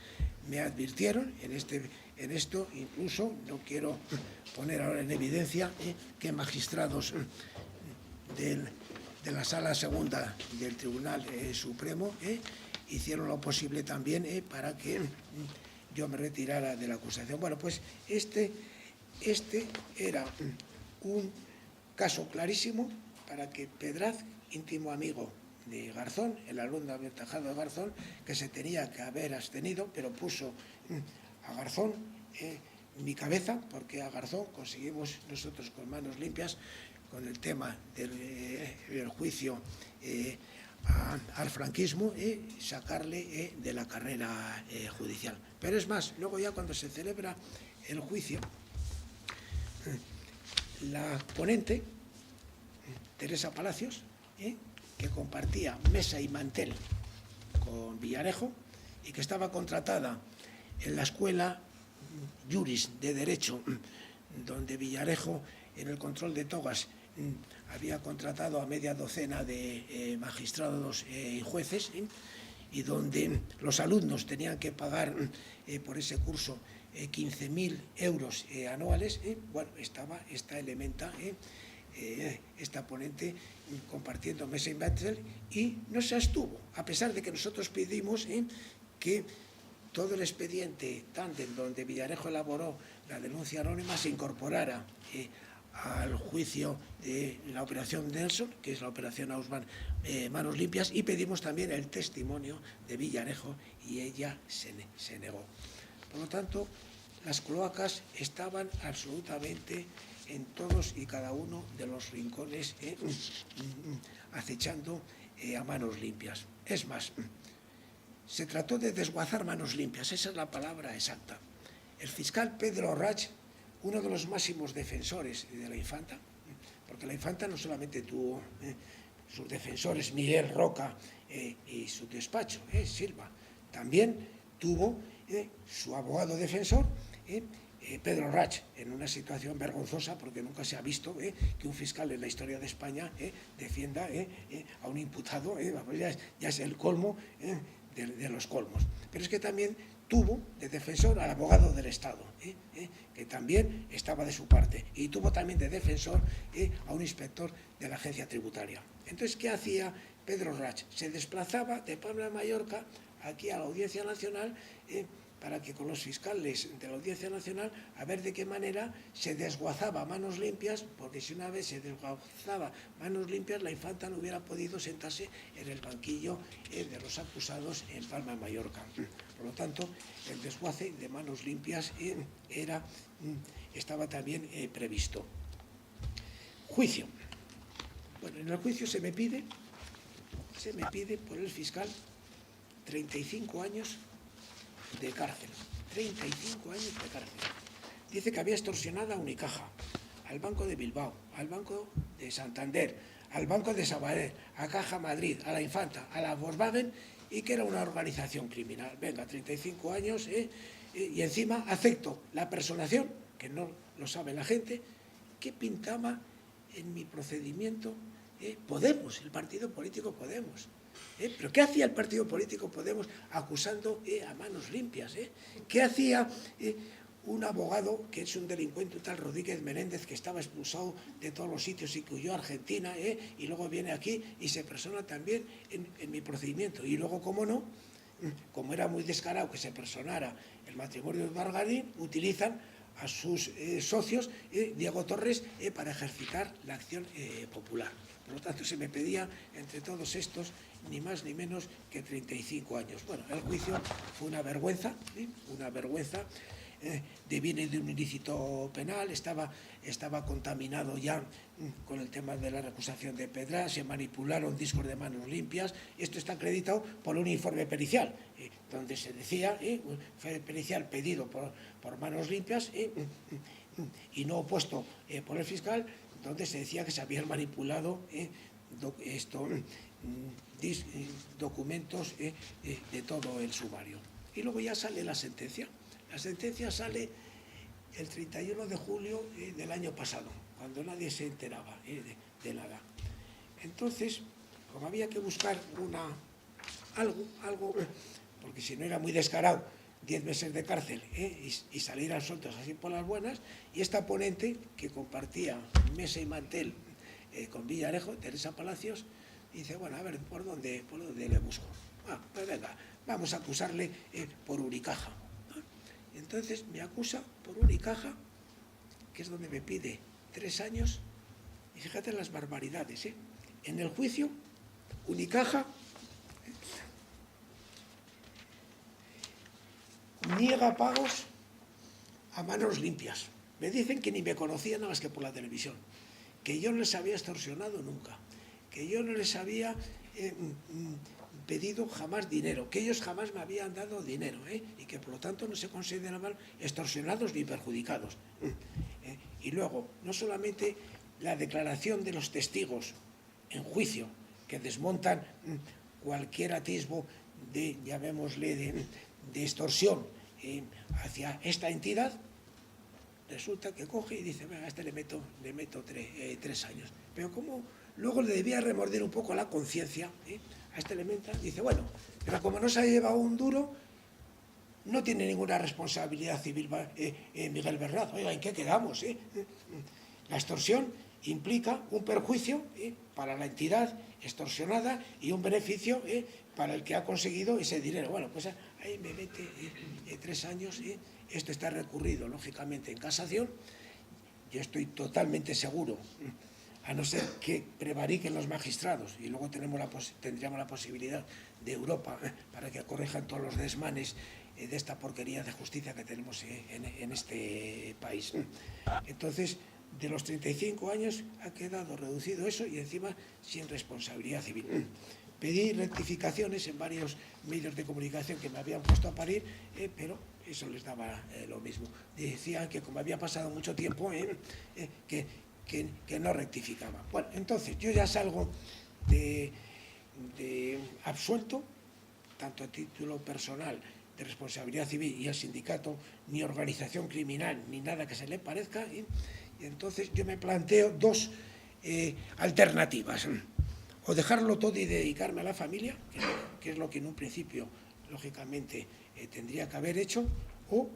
me advirtieron en esto, incluso no quiero poner ahora en evidencia que magistrados de la Sala Segunda del Tribunal Supremo hicieron lo posible también para que yo me retirara de la acusación. Bueno, pues este era un caso clarísimo para que Pedraz, íntimo amigo de Garzón, el alumno aventajado de Garzón, que se tenía que haber abstenido, pero puso a Garzón mi cabeza, porque a Garzón conseguimos nosotros con Manos Limpias, con el tema del juicio al franquismo, sacarle de la carrera judicial. Pero es más, luego ya cuando se celebra el juicio, la ponente, Teresa Palacios, que compartía mesa y mantel con Villarejo y que estaba contratada en la escuela Juris de Derecho, donde Villarejo, en el control de togas, había contratado a media docena de magistrados y jueces, y donde los alumnos tenían que pagar por ese curso 15.000 euros anuales. Bueno, estaba esta elementa, esta ponente, compartiendo mesa y mantel, y no se abstuvo, a pesar de que nosotros pedimos que todo el expediente tándem donde Villarejo elaboró la denuncia anónima se incorporara al juicio de la operación Nelson, que es la operación Ausman Manos Limpias, y pedimos también el testimonio de Villarejo y ella se negó. Por lo tanto, las cloacas estaban absolutamente en todos y cada uno de los rincones acechando a Manos Limpias. Es más, se trató de desguazar Manos Limpias, esa es la palabra exacta. El fiscal Pedro Rach, uno de los máximos defensores de la infanta, porque la infanta no solamente tuvo sus defensores Miguel Roca y su despacho, Silva, también tuvo su abogado defensor, Pedro Rach, en una situación vergonzosa, porque nunca se ha visto que un fiscal en la historia de España defienda a un imputado, ya es el colmo de los colmos. Pero es que también tuvo de defensor al abogado del Estado, que también estaba de su parte, y tuvo también de defensor a un inspector de la agencia tributaria. Entonces, ¿qué hacía Pedro Rach? Se desplazaba de Palma de Mallorca aquí a la Audiencia Nacional para que con los fiscales de la Audiencia Nacional a ver de qué manera se desguazaba a manos limpias, porque si una vez se desguazaba manos limpias, la infanta no hubiera podido sentarse en el banquillo de los acusados en Palma de Mallorca. Por lo tanto, el desguace de manos limpias estaba también previsto. Juicio. Bueno, en el juicio se me pide por el fiscal 35 años de cárcel. 35 años de cárcel. Dice que había extorsionado a Unicaja, al Banco de Bilbao, al Banco de Santander, al Banco de Sabadell, a Caja Madrid, a la Infanta, a la Volkswagen, y que era una organización criminal. Venga, 35 años, y encima acepto la personación, que no lo sabe la gente, que pintaba en mi procedimiento Podemos, el partido político Podemos. ¿Pero qué hacía el partido político Podemos acusando a manos limpias? ¿Qué hacía un abogado que es un delincuente, tal Rodríguez Menéndez, que estaba expulsado de todos los sitios y que huyó a Argentina, y luego viene aquí y se persona también en mi procedimiento? Y luego, cómo no, como era muy descarado que se personara el matrimonio de Margarín, utilizan a sus socios, Diego Torres, para ejercitar la acción popular. Por lo tanto, se me pedía entre todos estos ni más ni menos que 35 años. Bueno, el juicio fue una vergüenza, viene de un ilícito penal, estaba contaminado ya con el tema de la recusación de Pedra, se manipularon discos de manos limpias. Esto está acreditado por un informe pericial, donde se decía, un informe pericial pedido por manos limpias y no opuesto por el fiscal, donde se decía que se habían manipulado documentos de todo el sumario. Y luego ya sale la sentencia. La sentencia sale el 31 de julio del año pasado, cuando nadie se enteraba de nada. Entonces, como había que buscar algo, porque si no era muy descarado, 10 meses de cárcel y salir a sueltos así por las buenas, y esta ponente, que compartía mesa y mantel con Villarejo, Teresa Palacios, dice, bueno, a ver, ¿por dónde le busco? Pues venga, vamos a acusarle por Unicaja. Entonces me acusa por Unicaja, que es donde me pide 3 años, y fíjate las barbaridades, En el juicio, Unicaja niega pagos a manos limpias. Me dicen que ni me conocían nada más que por la televisión, que yo no les había extorsionado nunca, que yo no les había pedido jamás dinero, que ellos jamás me habían dado dinero, y que por lo tanto no se consideraban extorsionados ni perjudicados. Y luego, no solamente la declaración de los testigos en juicio, que desmontan cualquier atisbo de, llamémosle, de extorsión hacia esta entidad, resulta que coge y dice, venga, a este le meto 3 años. Pero como luego le debía remorder un poco la conciencia, a este le meta, dice, bueno, pero como no se ha llevado un duro, no tiene ninguna responsabilidad civil Miguel Bernat. Oiga, ¿en qué quedamos? La extorsión implica un perjuicio para la entidad extorsionada y un beneficio para el que ha conseguido ese dinero. Bueno, pues ahí me mete 3 años. Esto está recurrido, lógicamente, en casación. Yo estoy totalmente seguro, a no ser que prevariquen los magistrados, y luego tendríamos la posibilidad de Europa para que corrijan todos los desmanes de esta porquería de justicia que tenemos en este país. Entonces, de los 35 años ha quedado reducido eso, y encima sin responsabilidad civil. Pedí rectificaciones en varios medios de comunicación que me habían puesto a parir, pero eso les daba lo mismo. Decían que como había pasado mucho tiempo, que no rectificaba. Bueno, entonces yo ya salgo de absuelto, tanto a título personal de responsabilidad civil, y al sindicato ni organización criminal ni nada que se le parezca, y entonces yo me planteo 2 alternativas: o dejarlo todo y dedicarme a la familia, que es lo que en un principio lógicamente tendría que haber hecho, o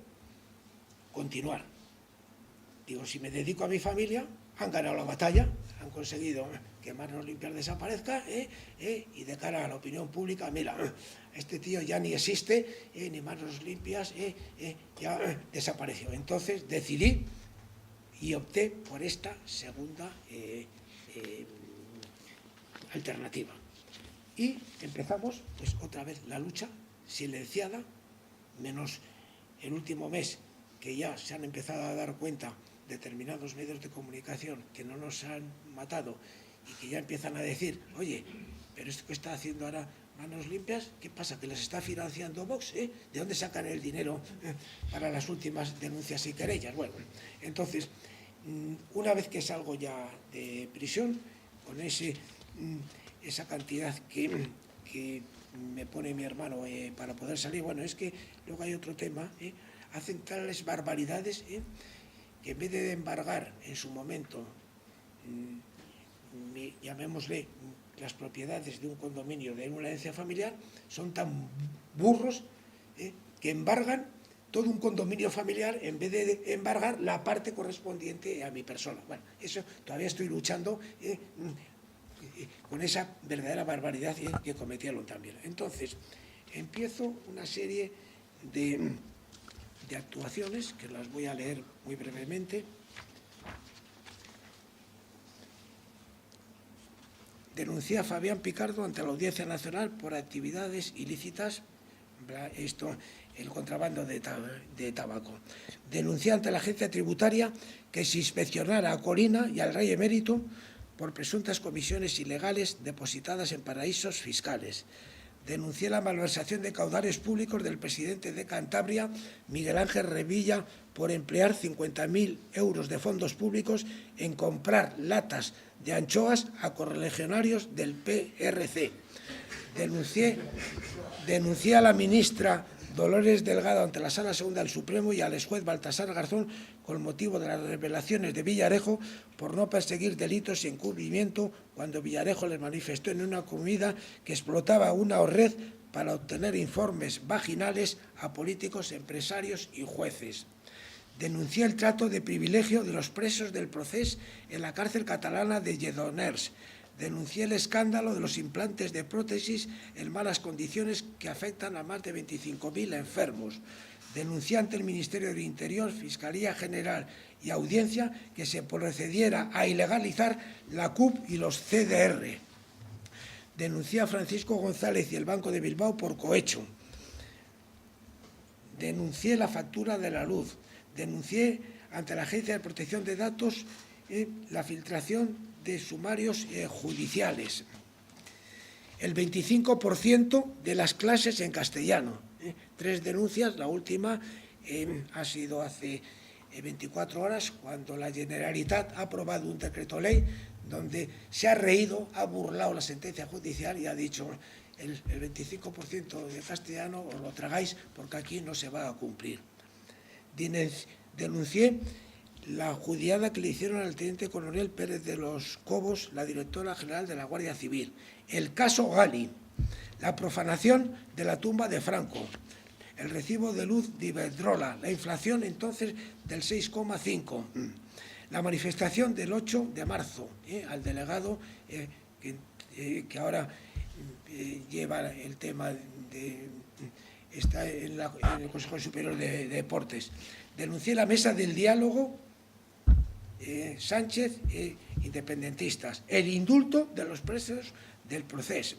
continuar. Digo, si me dedico a mi familia, han ganado la batalla, han conseguido que Manos Limpias desaparezca, y de cara a la opinión pública, mira, este tío ya ni existe, ni Manos Limpias, ya desapareció. Entonces decidí y opté por esta segunda alternativa. Y empezamos, pues otra vez, la lucha silenciada, menos el último mes, que ya se han empezado a dar cuenta determinados medios de comunicación que no nos han matado y que ya empiezan a decir, oye, pero esto que está haciendo ahora Manos Limpias, ¿qué pasa? ¿Que les está financiando Vox? ¿De dónde sacan el dinero para las últimas denuncias y querellas? Bueno, entonces, una vez que salgo ya de prisión, con esa cantidad que me pone mi hermano para poder salir, bueno, es que luego hay otro tema, hacen tales barbaridades, que en vez de embargar en su momento, llamémosle, las propiedades de un condominio de una herencia familiar, son tan burros que embargan todo un condominio familiar en vez de embargar la parte correspondiente a mi persona. Bueno, eso todavía estoy luchando con esa verdadera barbaridad que cometieron también. Entonces, empiezo una serie de actuaciones que las voy a leer muy brevemente. Denuncié a Fabián Picardo ante la Audiencia Nacional por actividades ilícitas, el contrabando de tabaco. Denuncié ante la agencia tributaria que se inspeccionara a Colina y al Rey Emérito por presuntas comisiones ilegales depositadas en paraísos fiscales. Denuncié la malversación de caudales públicos del presidente de Cantabria, Miguel Ángel Revilla, por emplear 50.000 euros de fondos públicos en comprar latas de anchoas a correligionarios del PRC. Denuncié a la ministra Dolores Delgado ante la Sala Segunda del Supremo y al exjuez Baltasar Garzón con motivo de las revelaciones de Villarejo por no perseguir delitos y encubrimiento cuando Villarejo les manifestó en una comida que explotaba una red para obtener informes vaginales a políticos, empresarios y jueces. Denuncié el trato de privilegio de los presos del Procés en la cárcel catalana de Lledoners. Denuncié el escándalo de los implantes de prótesis en malas condiciones que afectan a más de 25.000 enfermos. Denuncié ante el Ministerio del Interior, Fiscalía General y Audiencia que se procediera a ilegalizar la CUP y los CDR. Denuncié a Francisco González y el Banco de Bilbao por cohecho. Denuncié la factura de la luz. Denuncié ante la Agencia de Protección de Datos la filtración de sumarios judiciales. El 25% de las clases en castellano. 3 denuncias, la última ha sido hace 24 horas, cuando la Generalitat ha aprobado un decreto ley donde se ha reído, ha burlado la sentencia judicial y ha dicho el 25% de castellano os lo tragáis porque aquí no se va a cumplir. Denuncié la judiada que le hicieron al teniente coronel Pérez de los Cobos, la directora general de la Guardia Civil. El caso Gali, la profanación de la tumba de Franco, el recibo de luz de Iberdrola, la inflación entonces del 6,5%, la manifestación del 8 de marzo, al delegado que ahora lleva el tema está en el Consejo Superior de Deportes. Denuncié la mesa del diálogo Sánchez independentistas, el indulto de los presos del Procés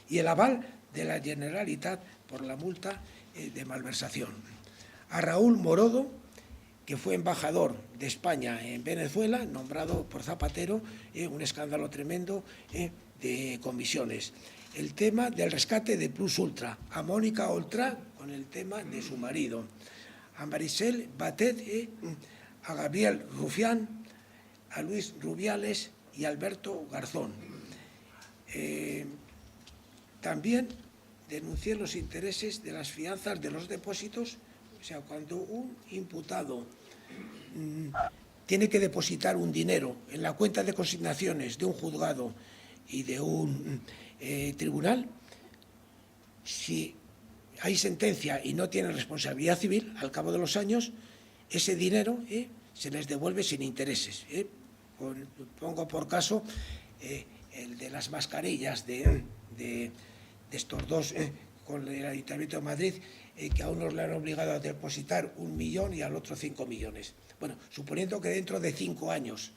y el aval de la Generalitat por la multa de malversación. A Raúl Morodo, que fue embajador de España en Venezuela, nombrado por Zapatero, un escándalo tremendo de comisiones. El tema del rescate de Plus Ultra. A Mónica Oltra con el tema de su marido. A Marisel Batet, a Gabriel Rufián, a Luis Rubiales y Alberto Garzón. También denuncié los intereses de las fianzas de los depósitos. O sea, cuando un imputado tiene que depositar un dinero en la cuenta de consignaciones de un juzgado y de un tribunal, si hay sentencia y no tiene responsabilidad civil, al cabo de los años, ese dinero se les devuelve sin intereses. pongo por caso el de las mascarillas de estos dos con el Ayuntamiento de Madrid, que a unos le han obligado a depositar 1 millón y al otro 5 millones. Bueno, suponiendo que dentro de 5 años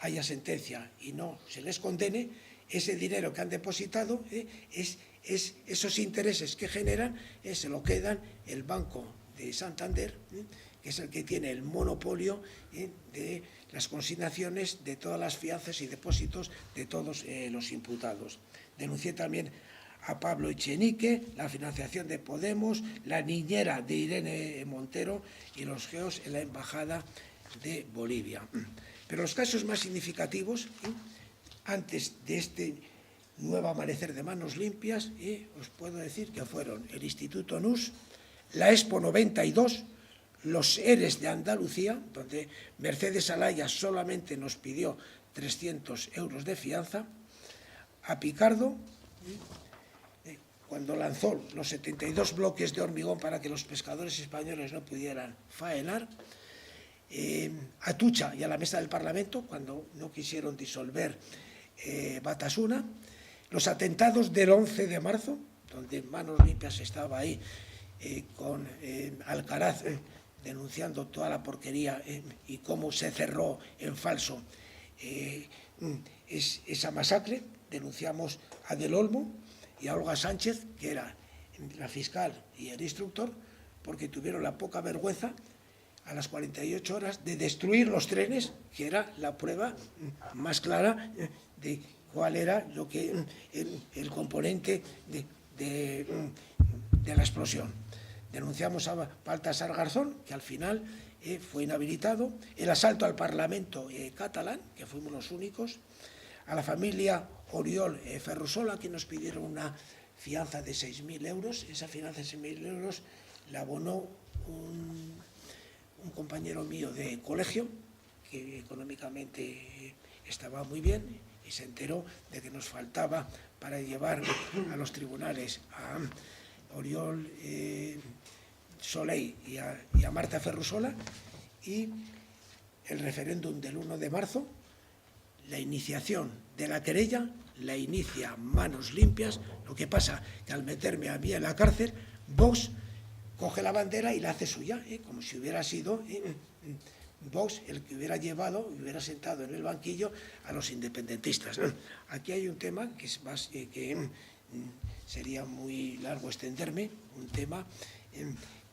haya sentencia y no se les condene, ese dinero que han depositado, esos intereses que generan, se lo quedan el Banco de Santander, que es el que tiene el monopolio de las consignaciones de todas las fianzas y depósitos de todos los imputados. Denuncié también a Pablo Echenique, la financiación de Podemos, la niñera de Irene Montero y los geos en la Embajada de Bolivia. Pero los casos más significativos, antes de este nuevo amanecer de Manos Limpias, os puedo decir que fueron el Instituto NUS, la Expo 92, los ERES de Andalucía, donde Mercedes Alaya solamente nos pidió 300 euros de fianza, a Picardo, cuando lanzó los 72 bloques de hormigón para que los pescadores españoles no pudieran faenar, a Tucha y a la Mesa del Parlamento, cuando no quisieron disolver Batasuna, los atentados del 11 de marzo, donde Manos Limpias estaba ahí con Alcaraz denunciando toda la porquería y cómo se cerró en falso esa masacre. Denunciamos a Del Olmo y a Olga Sánchez, que era la fiscal y el instructor, porque tuvieron la poca vergüenza a las 48 horas de destruir los trenes, que era la prueba más clara de cuál era lo que el componente de la explosión. Denunciamos a Baltasar Garzón, que al final fue inhabilitado, el asalto al Parlamento catalán, que fuimos los únicos, a la familia Oriol Ferrusola, que nos pidieron una fianza de 6.000 euros. Esa fianza de 6.000 euros la abonó un compañero mío de colegio, que económicamente estaba muy bien, y se enteró de que nos faltaba para llevar a los tribunales a Oriol Soleil y a Marta Ferrusola, y el referéndum del 1 de marzo, la iniciación de la querella la inicia Manos Limpias. Lo que pasa que al meterme a mí en la cárcel, Vox coge la bandera y la hace suya, como si hubiera sido Vox el que hubiera llevado, hubiera sentado en el banquillo a los independentistas. Aquí hay un tema que es más que sería muy largo extenderme, un tema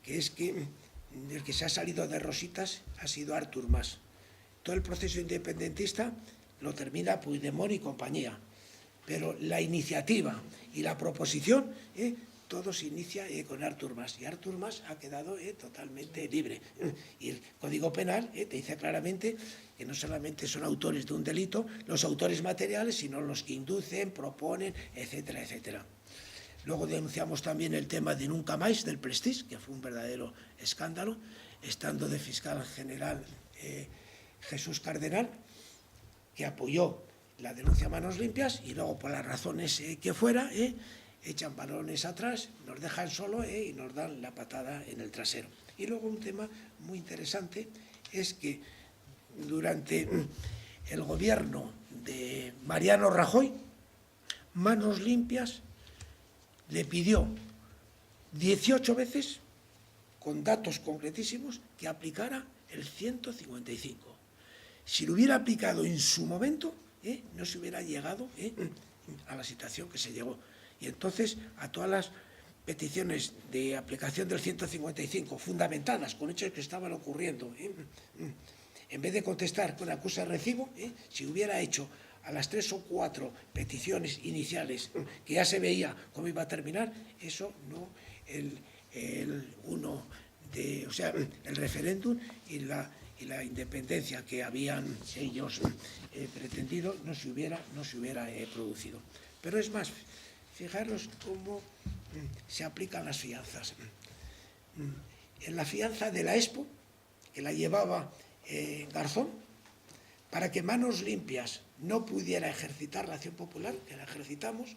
que es que el que se ha salido de rositas ha sido Artur Mas. Todo el proceso independentista lo termina Puigdemont y compañía, pero la iniciativa y la proposición, todo se inicia con Artur Mas, y Artur Mas ha quedado totalmente libre. Y el Código Penal te dice claramente que no solamente son autores de un delito los autores materiales, sino los que inducen, proponen, etcétera, etcétera. Luego denunciamos también el tema de Nunca Más, del Prestige, que fue un verdadero escándalo, estando de fiscal general Jesús Cardenal, que apoyó la denuncia a Manos Limpias, y luego, por las razones que fuera, echan balones atrás, nos dejan solo y nos dan la patada en el trasero. Y luego un tema muy interesante es que durante el gobierno de Mariano Rajoy, Manos Limpias le pidió 18 veces, con datos concretísimos, que aplicara el 155. Si lo hubiera aplicado en su momento, no se hubiera llegado a la situación que se llegó. Y entonces, a todas las peticiones de aplicación del 155, fundamentadas con hechos que estaban ocurriendo, en vez de contestar con acusa de recibo, si hubiera hecho a las 3 o 4 peticiones iniciales, que ya se veía cómo iba a terminar, eso no, el referéndum y la independencia que habían ellos pretendido no se hubiera producido. Pero es más, fijaros cómo se aplican las fianzas. En la fianza de la Expo, que la llevaba Garzón, para que Manos Limpias no pudiera ejercitar la acción popular, que la ejercitamos,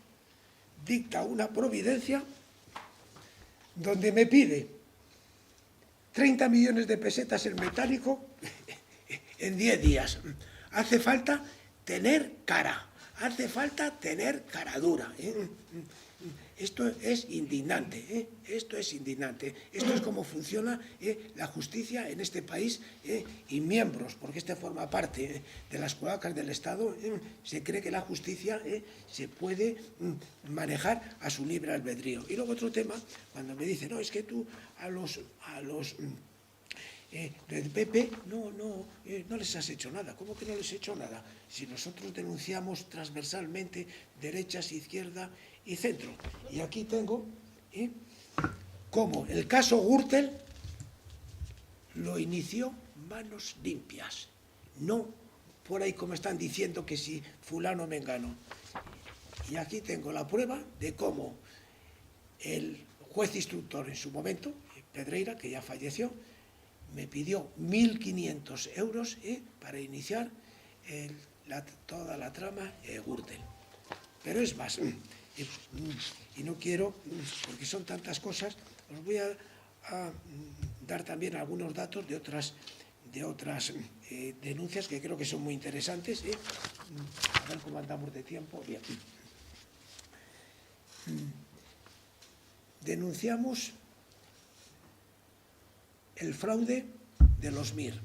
dicta una providencia donde me pide 30 millones de pesetas en metálico en 10 días. Hace falta tener cara, hace falta tener cara dura. Esto es indignante, esto es indignante. Esto es como funciona la justicia en este país y miembros, porque este forma parte de las cloacas del Estado. Se cree que la justicia se puede manejar a su libre albedrío. Y luego otro tema, cuando me dicen, no, es que tú a los del PP no les has hecho nada. ¿Cómo que no les he hecho nada? Si nosotros denunciamos transversalmente derechas, izquierda y centro. Y aquí tengo cómo el caso Gürtel lo inició Manos Limpias, no por ahí como están diciendo que si fulano mengano. Y aquí tengo la prueba de cómo el juez instructor en su momento, Pedreira, que ya falleció, me pidió 1.500 euros para iniciar toda la trama Gürtel. Pero es más, y no quiero, porque son tantas cosas, os voy a dar también algunos datos de otras denuncias que creo que son muy interesantes. A ver cómo andamos de tiempo. Bien. Denunciamos el fraude de los MIR,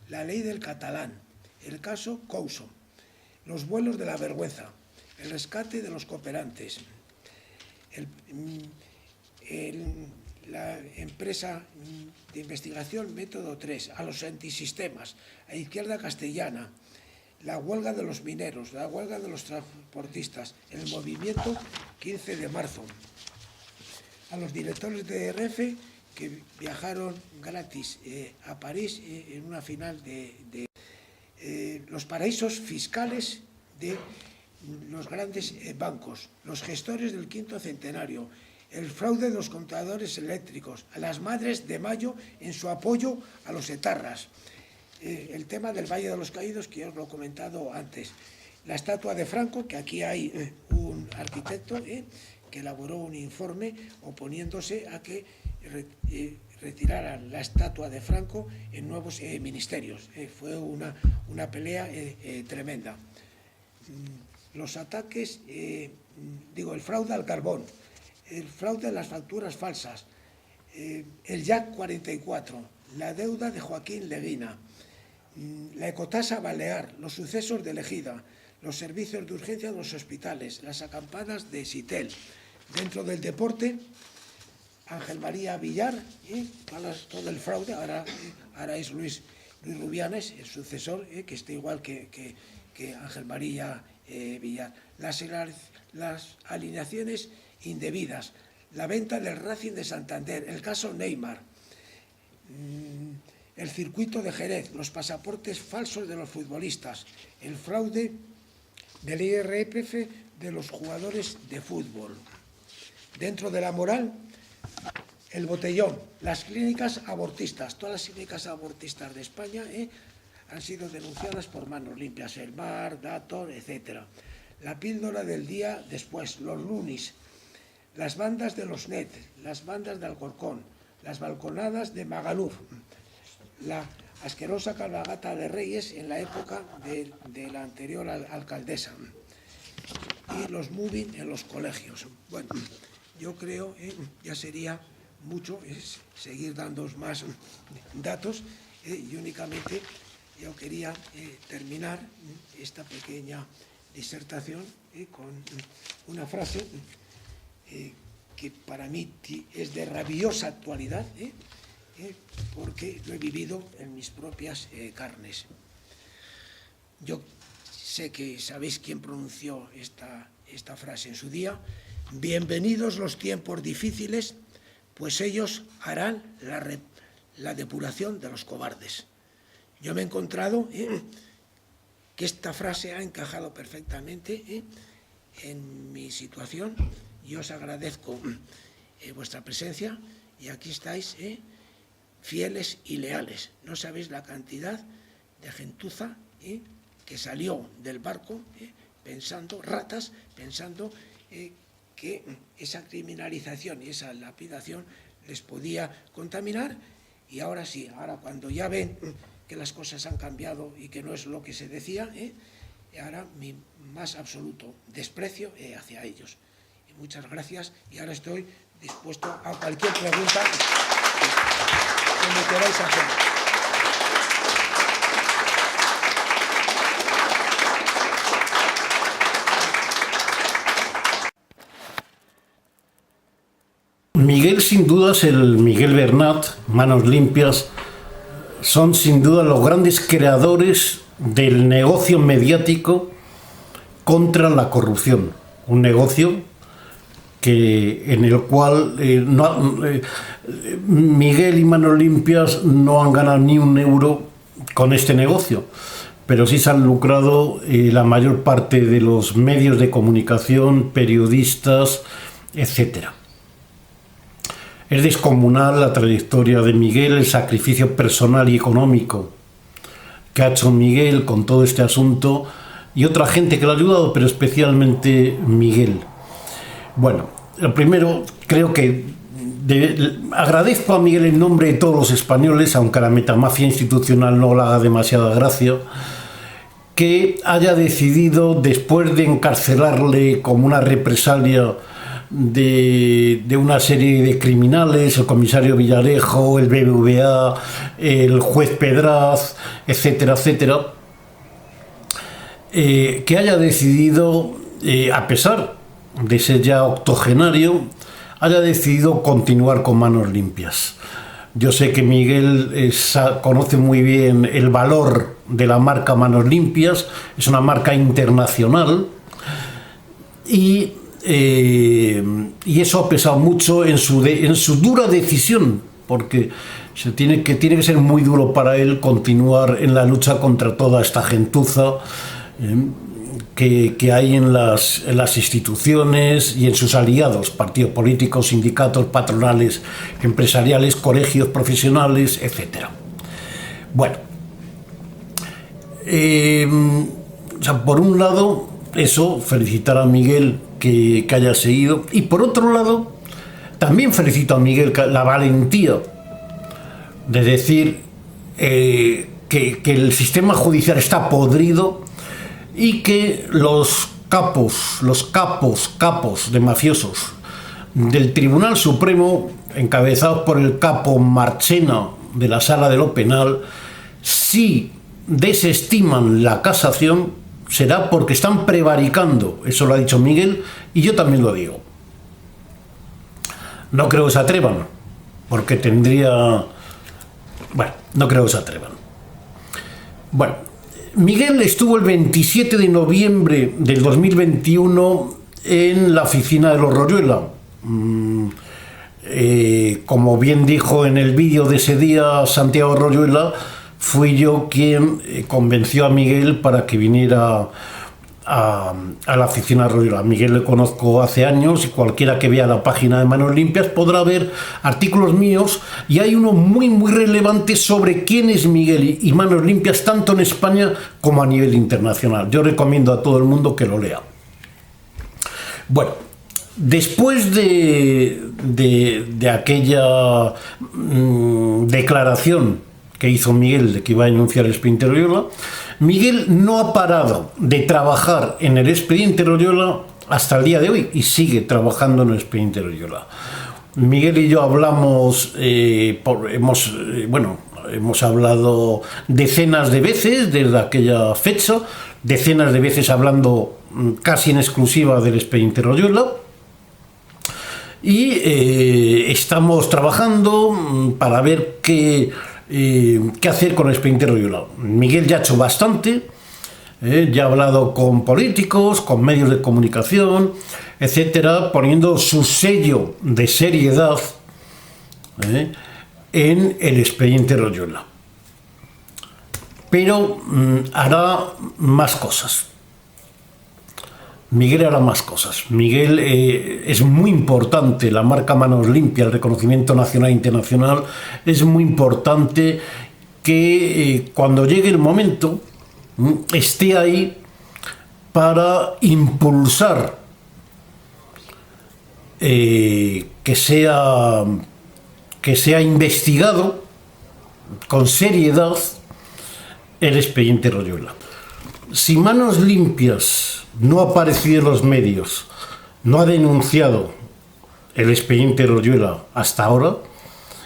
la ley del catalán, el caso Couso, los vuelos de la vergüenza, el rescate de los cooperantes, la empresa de investigación Método 3, a los antisistemas, a Izquierda Castellana, la huelga de los mineros, la huelga de los transportistas, el movimiento 15 de marzo, a los directores de RF que viajaron gratis a París en una final de los paraísos fiscales de los grandes bancos, los gestores del quinto centenario, el fraude de los contadores eléctricos, a las Madres de Mayo en su apoyo a los etarras, el tema del Valle de los Caídos, que os lo he comentado antes, la estatua de Franco, que aquí hay un arquitecto que elaboró un informe oponiéndose a que retiraran la estatua de Franco en nuevos ministerios. Fue una pelea tremenda. Los ataques, el fraude al carbón, el fraude a las facturas falsas, el JAC 44, la deuda de Joaquín Leguina, la ecotasa balear, los sucesos de Lejida, los servicios de urgencia de los hospitales, las acampadas de Sitel. Dentro del deporte, Ángel María Villar, todo el fraude, ahora es Luis Rubianes, el sucesor, que está igual que Ángel María Villar. Las alineaciones indebidas, la venta del Racing de Santander, el caso Neymar, el circuito de Jerez, los pasaportes falsos de los futbolistas, el fraude del IRPF de los jugadores de fútbol. Dentro de la moral, el botellón, las clínicas abortistas, todas las clínicas abortistas de España han sido denunciadas por Manos Limpias, el Mar, Dator, etc. La píldora del día después, los lunis, las bandas de los NET, las bandas de Alcorcón, las balconadas de Magaluf, la asquerosa cabalgata de Reyes en la época de la anterior alcaldesa y los moving en los colegios. Bueno, yo creo ya sería mucho seguir dándoos más datos y únicamente yo quería terminar esta pequeña disertación con una frase que para mí es de rabiosa actualidad, porque lo he vivido en mis propias carnes. Yo sé que sabéis quién pronunció esta frase en su día. Bienvenidos los tiempos difíciles, pues ellos harán la depuración de los cobardes. Yo me he encontrado que esta frase ha encajado perfectamente en mi situación y os agradezco vuestra presencia y aquí estáis fieles y leales. No sabéis la cantidad de gentuza que salió del barco pensando, ratas, pensando que esa criminalización y esa lapidación les podía contaminar y ahora sí, ahora cuando ya ven que las cosas han cambiado y que no es lo que se decía, y ahora mi más absoluto desprecio hacia ellos. Y muchas gracias, y ahora estoy dispuesto a cualquier pregunta que me queráis hacer. Miguel, sin dudas, el Miguel Bernat, Manos Limpias, son sin duda los grandes creadores del negocio mediático contra la corrupción. Un negocio en el cual Miguel y Manos Limpias no han ganado ni un euro con este negocio, pero sí se han lucrado la mayor parte de los medios de comunicación, periodistas, etcétera. Es descomunal la trayectoria de Miguel, el sacrificio personal y económico que ha hecho Miguel con todo este asunto y otra gente que lo ha ayudado, pero especialmente Miguel. Bueno, lo primero, creo que agradezco a Miguel en nombre de todos los españoles, aunque a la metamafia institucional no le haga demasiada gracia, que haya decidido, después de encarcelarle como una represalia de una serie de criminales, el comisario Villarejo, el BBVA, el juez Pedraz, etcétera, etcétera, que haya decidido, a pesar de ser ya octogenario, haya decidido continuar con Manos Limpias. Yo sé que Miguel conoce muy bien el valor de la marca Manos Limpias, es una marca internacional y eso ha pesado mucho en su dura decisión, porque tiene que ser muy duro para él continuar en la lucha contra toda esta gentuza que hay en las instituciones y en sus aliados, partidos políticos, sindicatos, patronales, empresariales, colegios profesionales, etc. Bueno, por un lado, eso, felicitar a Miguel que haya seguido, y por otro lado, también felicito a Miguel la valentía de decir que el sistema judicial está podrido y que los capos de mafiosos del Tribunal Supremo, encabezados por el capo Marchena de la Sala de lo Penal, si desestiman la casación, será porque están prevaricando. Eso lo ha dicho Miguel y yo también lo digo. No creo que se atrevan, porque tendría... Bueno, no creo que se atrevan. Bueno, Miguel estuvo el 27 de noviembre del 2021 en la oficina de los Royuela. Como bien dijo en el vídeo de ese día Santiago Royuela, fui yo quien convenció a Miguel para que viniera a la oficina Royuela. A Miguel le conozco hace años y cualquiera que vea la página de Manos Limpias podrá ver artículos míos, y hay uno muy relevante sobre quién es Miguel y Manos Limpias, tanto en España como a nivel internacional. Yo recomiendo a todo el mundo que lo lea. Bueno, después de aquella declaración que hizo Miguel de que iba a denunciar el expediente Royuela, Miguel no ha parado de trabajar en el expediente Royuela hasta el día de hoy y sigue trabajando en el expediente Royuela. Miguel y yo hablamos, hemos hablado decenas de veces desde aquella fecha, decenas de veces hablando casi en exclusiva del expediente Royuela, y estamos trabajando para ver qué hacer con el expediente Royuela. Miguel ya ha hecho bastante, ya ha hablado con políticos, con medios de comunicación, etcétera, poniendo su sello de seriedad en el expediente Royuela. Pero hará más cosas. Miguel hará más cosas. Miguel es muy importante, la marca Manos Limpias, el reconocimiento nacional e internacional, es muy importante que cuando llegue el momento esté ahí para impulsar que sea investigado con seriedad el expediente Royuela. Si Manos Limpias no ha aparecido en los medios, no ha denunciado el expediente Royuela hasta ahora,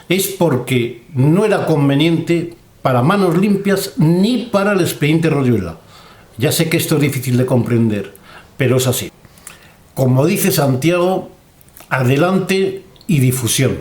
es porque no era conveniente para Manos Limpias ni para el expediente Royuela. Ya sé que esto es difícil de comprender, pero es así. Como dice Santiago, adelante y difusión.